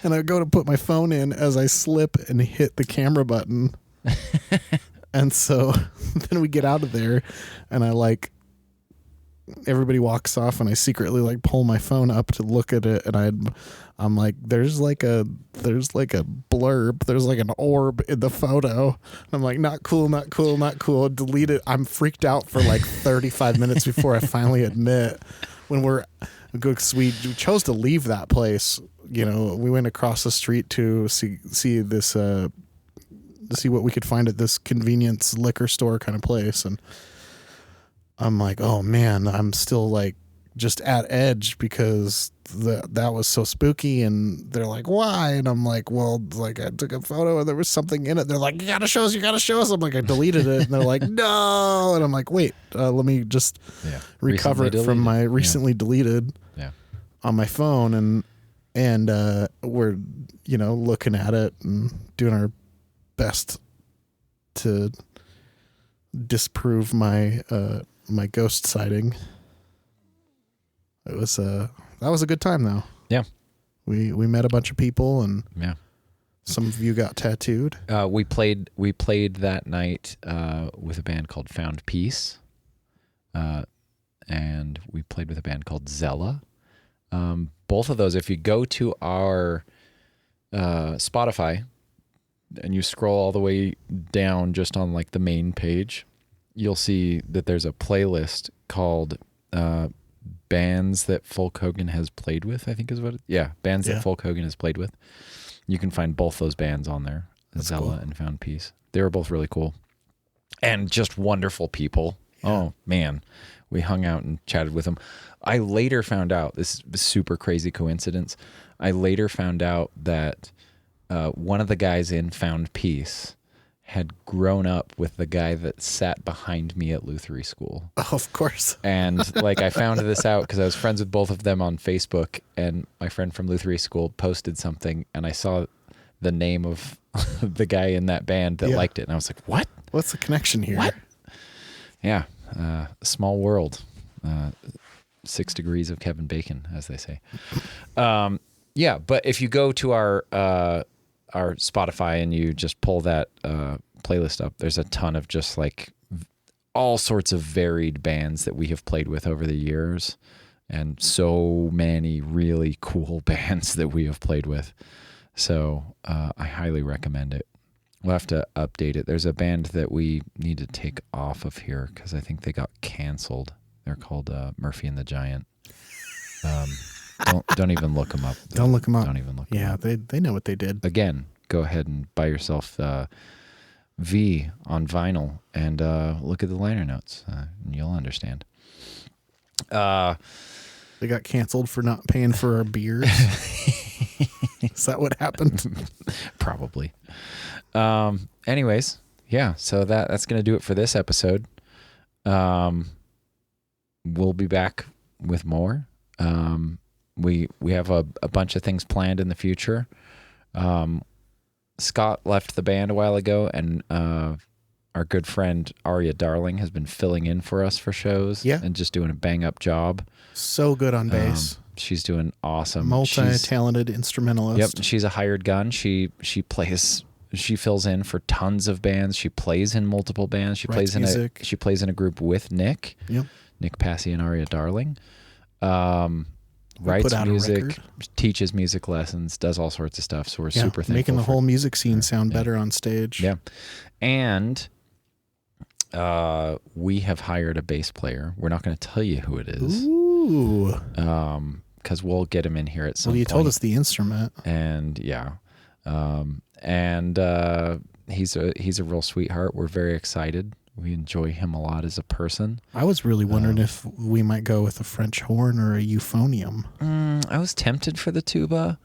and I go to put my phone in as I slip and hit the camera button. And so then we get out of there and everybody walks off and I secretly pull my phone up to look at it. And I'm like, there's like a blurb. There's like an orb in the photo. And I'm like, not cool, not cool, not cool. Delete it. I'm freaked out for 35 minutes before I finally admit when we chose to leave that place. We went across the street to see this, to see what we could find at this convenience liquor store kind of place. And I'm like, oh man, I'm still just at edge because that was so spooky. And they're like, why? And I'm like, well, I took a photo and there was something in it. They're like, you gotta show us. I'm like, I deleted it. And they're like, no. And I'm like, wait, let me just recover it from my recently deleted on my phone. And we're, looking at it and doing our best to disprove my my ghost sighting. It was that was a good time though. Yeah. We met a bunch of people and some of you got tattooed. We played that night with a band called Found Peace. And we played with a band called Zella. Both of those, if you go to our Spotify and you scroll all the way down just on the main page, you'll see that there's a playlist called Bands That Folk Hogan Has Played With, I think is what Bands That Folk Hogan Has Played With. You can find both those bands on there, Zella cool. and Found Peace. They were both really cool and just wonderful people. Yeah. Oh man, we hung out and chatted with them. I later found out, this is a super crazy coincidence, I later found out that one of the guys in Found Peace had grown up with the guy that sat behind me at Luthery School. Oh, of course. And I found this out because I was friends with both of them on Facebook, and my friend from Luthery School posted something, and I saw the name of the guy in that band that liked it, and I was like, what? What's the connection here? What? Yeah, a small world. 6 degrees of Kevin Bacon, as they say. Yeah, but if you go to our Spotify and you just pull that playlist up, there's a ton of just all sorts of varied bands that we have played with over the years, and so many really cool bands that we have played with. So I highly recommend it. We'll have to update it. There's a band that we need to take off of here because I think they got canceled. They're called Murphy and the Giant. Don't even look them up. Don't look them up. Don't even look them up. Yeah, they know what they did. Again, go ahead and buy yourself V on vinyl and look at the liner notes, and you'll understand. They got canceled for not paying for our beers. Is that what happened? Probably. Anyways, yeah. So that's gonna do it for this episode. We'll be back with more. we have a bunch of things planned in the future. Scott left the band a while ago, and our good friend Aria Darling has been filling in for us for shows and just doing a bang-up job. So good on bass. She's doing awesome. Multi-talented instrumentalist. Yep, she's a hired gun. She fills in for tons of bands. She plays in multiple bands. She plays in a group with Nick. Yep. Nick Passy and Aria Darling. Writes music, teaches music lessons, does all sorts of stuff. So we're super thankful. Making the whole music scene sound better on stage. Yeah. And we have hired a bass player. We're not going to tell you who it is. Ooh. Because we'll get him in here at some point. Well, you told us the instrument. And he's a real sweetheart. We're very excited. We enjoy him a lot as a person. I was really wondering if we might go with a French horn or a euphonium. I was tempted for the tuba.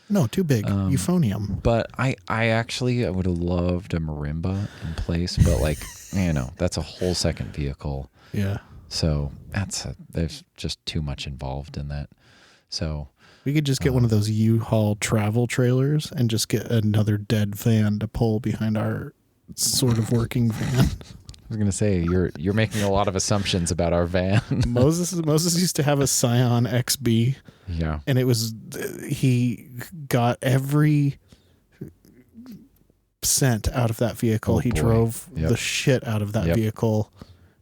No, too big. Euphonium. But I would have loved a marimba in place, but that's a whole second vehicle. Yeah. So there's just too much involved in that. So we could just get one of those U-Haul travel trailers and just get another dead van to pull behind our sort of working van. I was gonna say you're making a lot of assumptions about our van. Moses used to have a Scion XB. Yeah, and he got every cent out of that vehicle. He drove the shit out of that vehicle,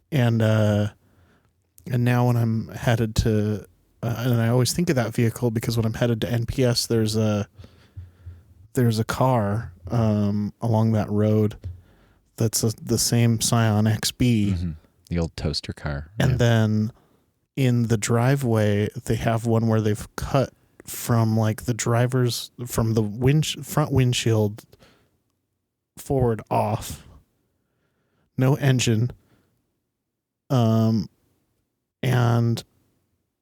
and now when I'm headed to, and I always think of that vehicle because when I'm headed to NPS, there's a car along that road. That's the same Scion XB. The old toaster car. And then in the driveway, they have one where they've cut from from the front windshield forward off. No engine. And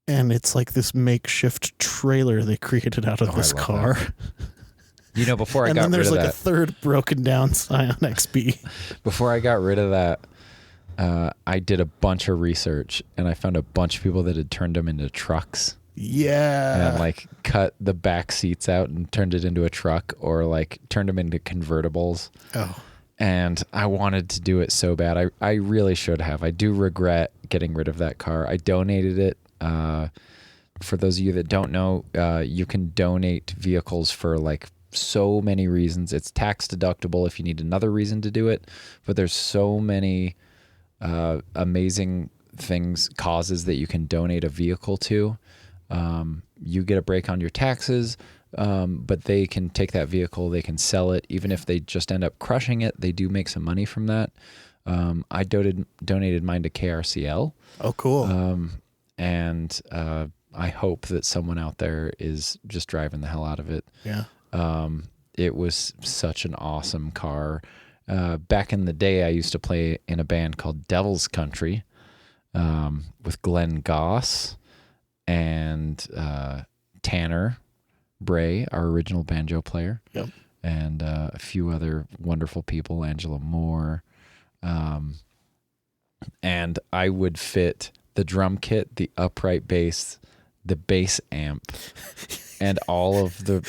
it's like this makeshift trailer they created out of this car. Before I got rid of that. And then there's a third broken down Scion XB. Before I got rid of that, I did a bunch of research and I found a bunch of people that had turned them into trucks. Yeah. And cut the back seats out and turned it into a truck or turned them into convertibles. Oh. And I wanted to do it so bad. I really should have. I do regret getting rid of that car. I donated it. For those of you that don't know, you can donate vehicles for so many reasons. It's tax deductible if you need another reason to do it, but there's so many amazing causes that you can donate a vehicle to. You get a break on your taxes, but they can take that vehicle, they can sell it. Even if they just end up crushing it, they do make some money from that. I donated mine to KRCL. Oh, cool. And I hope that someone out there is just driving the hell out of it. Yeah. It was such an awesome car. Back in the day, I used to play in a band called Devil's Country with Glenn Goss and Tanner Bray, our original banjo player. Yep. And a few other wonderful people, Angela Moore. And I would fit the drum kit, the upright bass, the bass amp, and all of the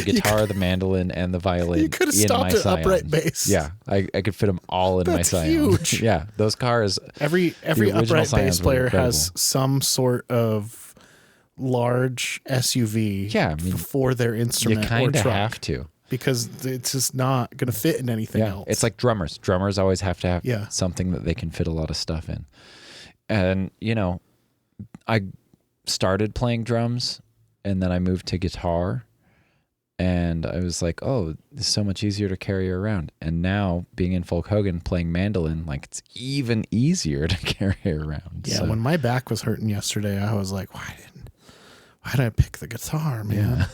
guitar, the mandolin, and the violin. You could have in stopped my at Scion. upright bass. Yeah, I could fit them all in my Scion. Huge. Yeah, those cars. Every upright bass player has some sort of large SUV. Yeah, for their instrument. You kind of have to, because it's just not going to fit in anything else. It's like drummers. Drummers always have to have something that they can fit a lot of stuff in. And I started playing drums. And then I moved to guitar and I was like, oh, it's so much easier to carry around. And now being in Folk Hogan playing mandolin, it's even easier to carry around. Yeah. So, when my back was hurting yesterday, I was like, why did I pick the guitar, man? Yeah.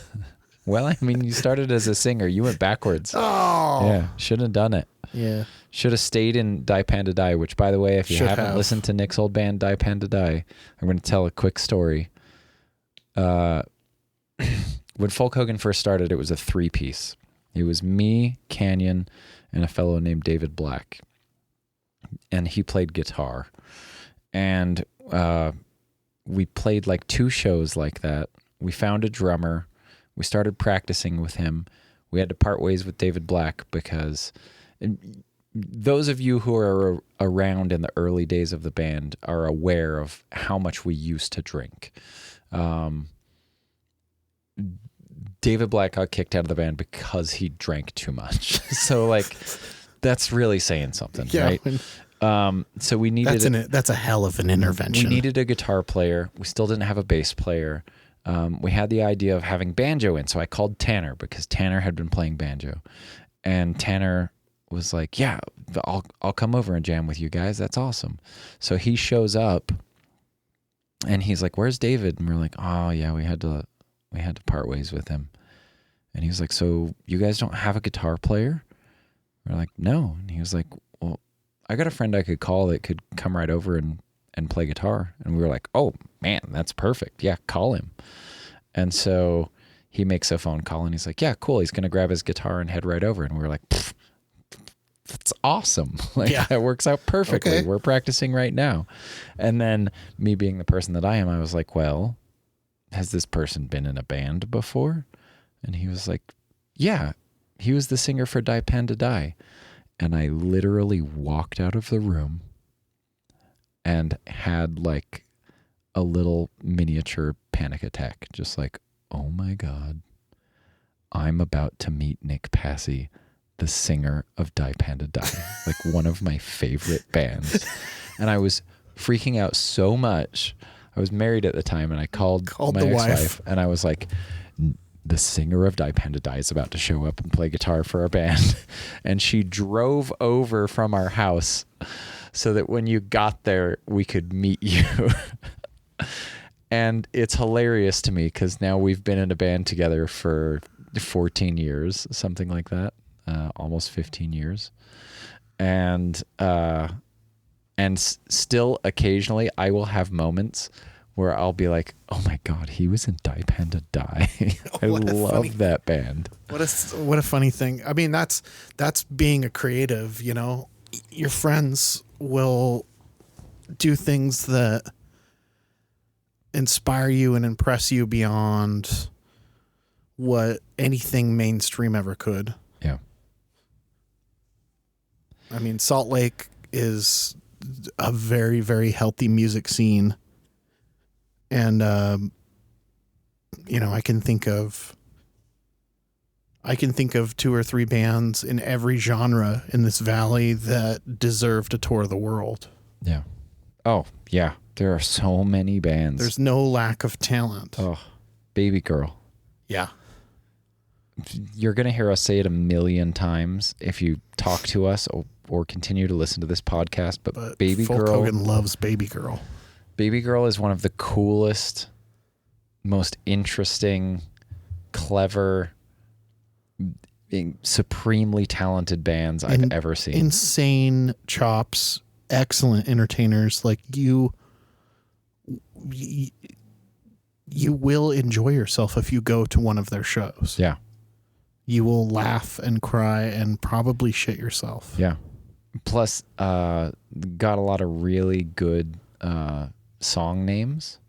Well, you started as a singer. You went backwards. Oh. Yeah. Shouldn't have done it. Yeah. Should have stayed in Die Panda Die, which, by the way, if you haven't listened to Nick's old band, Die Panda Die, I'm going to tell a quick story. When Folk Hogan first started, it was a 3-piece. It was me, Canyon, and a fellow named David Black. And he played guitar. And we played 2 shows like that we found a drummer. We started practicing with him. We had to part ways with David Black because those of you who are around in the early days of the band are aware of how much we used to drink. David Black got kicked out of the band because he drank too much. So like, that's really saying something, right? So we needed that's a hell of an intervention. We needed a guitar player. We still didn't have a bass player. We had the idea of having banjo in, so I called Tanner because Tanner had been playing banjo, and Tanner was like, "Yeah, I'll come over and jam with you guys. That's awesome." So he shows up, and he's like, "Where's David?" And we're like, "Oh yeah, we had to part ways with him." And he was like, "So you guys don't have a guitar player?" We're like, "No." And he was like, "Well, I got a friend I could call that could come right over and play guitar." And we were like, "Oh man, that's perfect. Yeah, call him." And so he makes a phone call and he's like, "Yeah, cool." He's going to grab his guitar and head right over. And we were like, "That's awesome." Like that works out perfectly. Okay. We're practicing right now. And then me being the person that I am, I was like, "Well, has this person been in a band before?" And he was like, "Yeah, he was the singer for Die Panda Die." And I literally walked out of the room and had like a little miniature panic attack. Just like, oh my God, I'm about to meet Nick Passy, the singer of Die Panda Die, like one of my favorite bands. And I was freaking out so much. I was married at the time and I called my ex-wife and I was like, "The singer of Die Panda Die is about to show up and play guitar for our band." And she drove over from our house so that when you got there, we could meet you. And it's hilarious to me because now we've been in a band together for 14 years, something like that, almost 15 years. And still occasionally I will have moments where I'll be like, "Oh my God, he was in Die Panda Die." I love that band. What a funny thing. I mean, that's being a creative, you know. Your friends will do things that inspire you and impress you beyond what anything mainstream ever could. Yeah. I mean, Salt Lake is a very, very healthy music scene. And, you know, I can think of 2 or 3 bands in every genre in this valley that deserve to tour the world. Yeah. Oh, yeah. There are so many bands. There's no lack of talent. Oh, Baby Girl. Yeah. You're going to hear us say it a million times if you talk to us or continue to listen to this podcast, but Baby Girl. Hogan loves Baby Girl. Baby Girl is one of the coolest, most interesting, clever, supremely talented bands I've ever seen. Insane chops, excellent entertainers. Like you will enjoy yourself if you go to one of their shows. Yeah. You will laugh and cry and probably shit yourself. Yeah. Plus, got a lot of really good song names.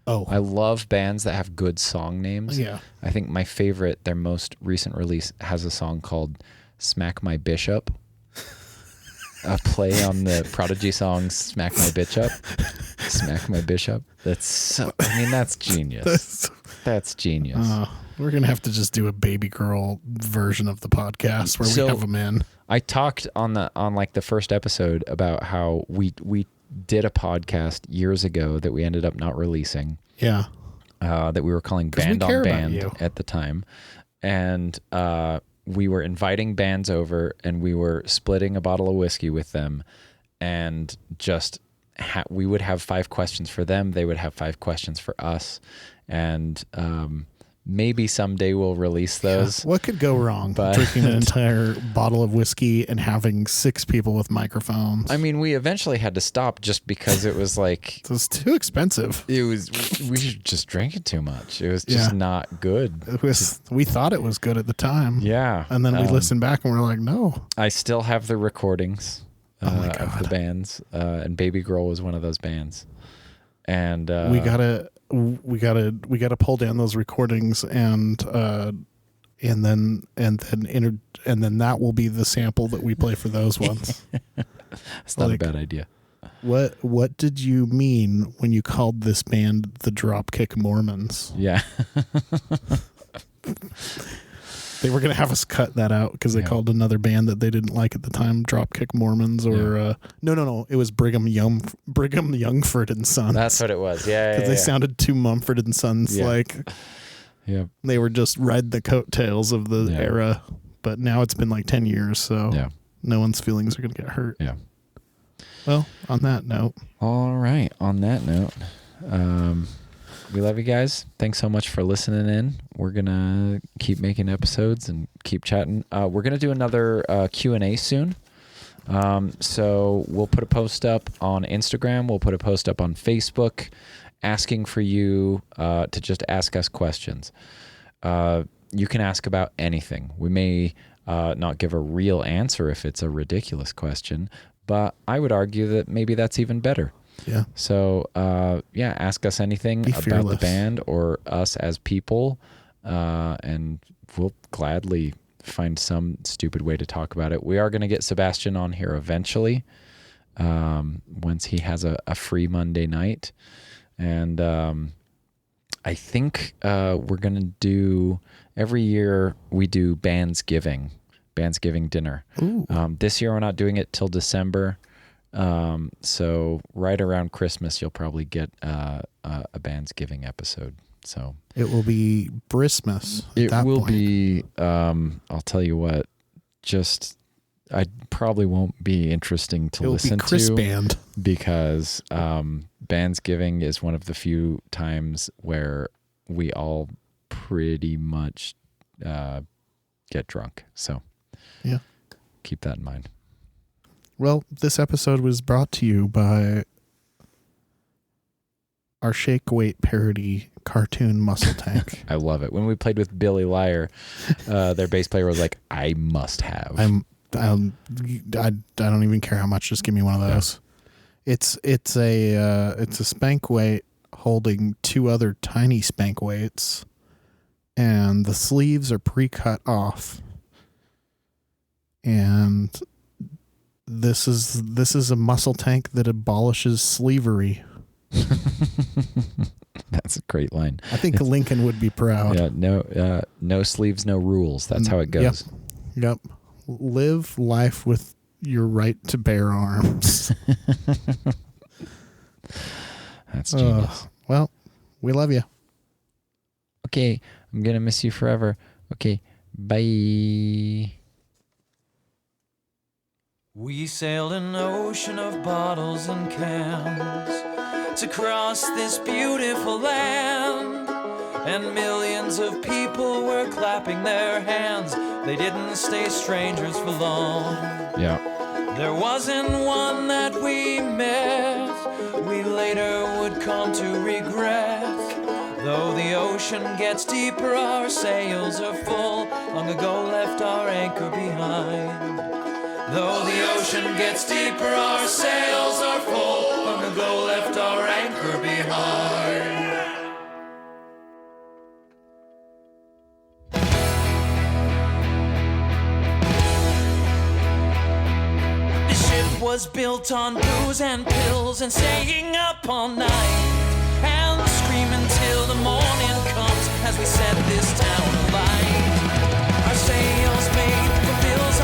Oh. I love bands that have good song names. Yeah. I think my favorite, their most recent release, has a song called Smack My Bishop. A play on the Prodigy song Smack My Bitch Up. Smack My Bishop. That's genius. That's genius. We're going to have to just do a Baby Girl version of the podcast where we have them in. I talked on the first episode about how we did a podcast years ago that we ended up not releasing. Yeah. That we were calling Band on Band at the time. And we were inviting bands over and we were splitting a bottle of whiskey with them and just we would have 5 questions for them. They would have 5 questions for us. And maybe someday we'll release those. Yeah. What could go wrong? Drinking an entire bottle of whiskey and having 6 people with microphones. I mean, we eventually had to stop just because it was like... It was too expensive. We just drank it too much. It was just not good. We thought it was good at the time. Yeah. And then we listened back and we're like, no. I still have the recordings of the bands. And Baby Girl was one of those bands. And we gotta pull down those recordings and then that will be the sample that we play for those ones. It's not a bad idea. What did you mean when you called this band the Dropkick Mormons? Yeah. They were going to have us cut that out because they called another band that they didn't like at the time Dropkick Mormons or no, it was Brigham Youngford and Sons. That's what it was. Yeah, because they sounded too Mumford and Sons like. Yeah. They were just riding the coattails of the era, but now it's been like 10 years, so no one's feelings are going to get hurt. Yeah. Well, on that note. All right. On that note, we love you guys. Thanks so much for listening in. We're going to keep making episodes and keep chatting. We're going to do another Q&A soon. So we'll put a post up on Instagram. We'll put a post up on Facebook asking for you to just ask us questions. You can ask about anything. We may not give a real answer if it's a ridiculous question, but I would argue that maybe that's even better. Yeah. So, ask us anything about the band or us as people, and we'll gladly find some stupid way to talk about it. We are going to get Sebastian on here eventually, once he has a free Monday night. And I think we're going to do, every year we do Bandsgiving dinner. This year we're not doing it till December. So right around Christmas, you'll probably get a Bandsgiving episode. So it will be Christmas. It will be, I'll tell you what, I probably won't be interesting to listen to Band. Because Bandsgiving is one of the few times where we all pretty much get drunk. So yeah, keep that in mind. Well, this episode was brought to you by our Shake Weight parody cartoon Muscle Tank. I love it. When we played with Billy Liar, their bass player was like, I must have. I don't even care how much. Just give me one of those. Yeah. It's a spank weight holding two other tiny spank weights, and the sleeves are pre-cut off. And this is a muscle tank that abolishes sleevery. That's a great line. I think Lincoln would be proud. Yeah, no sleeves, no rules. That's how it goes. Yep. Live life with your right to bear arms. That's genius. Well, we love you. Okay, I'm going to miss you forever. Okay, bye. We sailed an ocean of bottles and cans to cross this beautiful land, and millions of people were clapping their hands. They didn't stay strangers for long. Yeah. There wasn't one that we met we later would come to regret. Though the ocean gets deeper, our sails are full, long ago left our anchor behind. Though the ocean gets deeper, our sails are full, long ago left our anchor behind. The ship was built on booze and pills and staying up all night, and screaming till the morning comes as we set this town alight. Our sails made for bills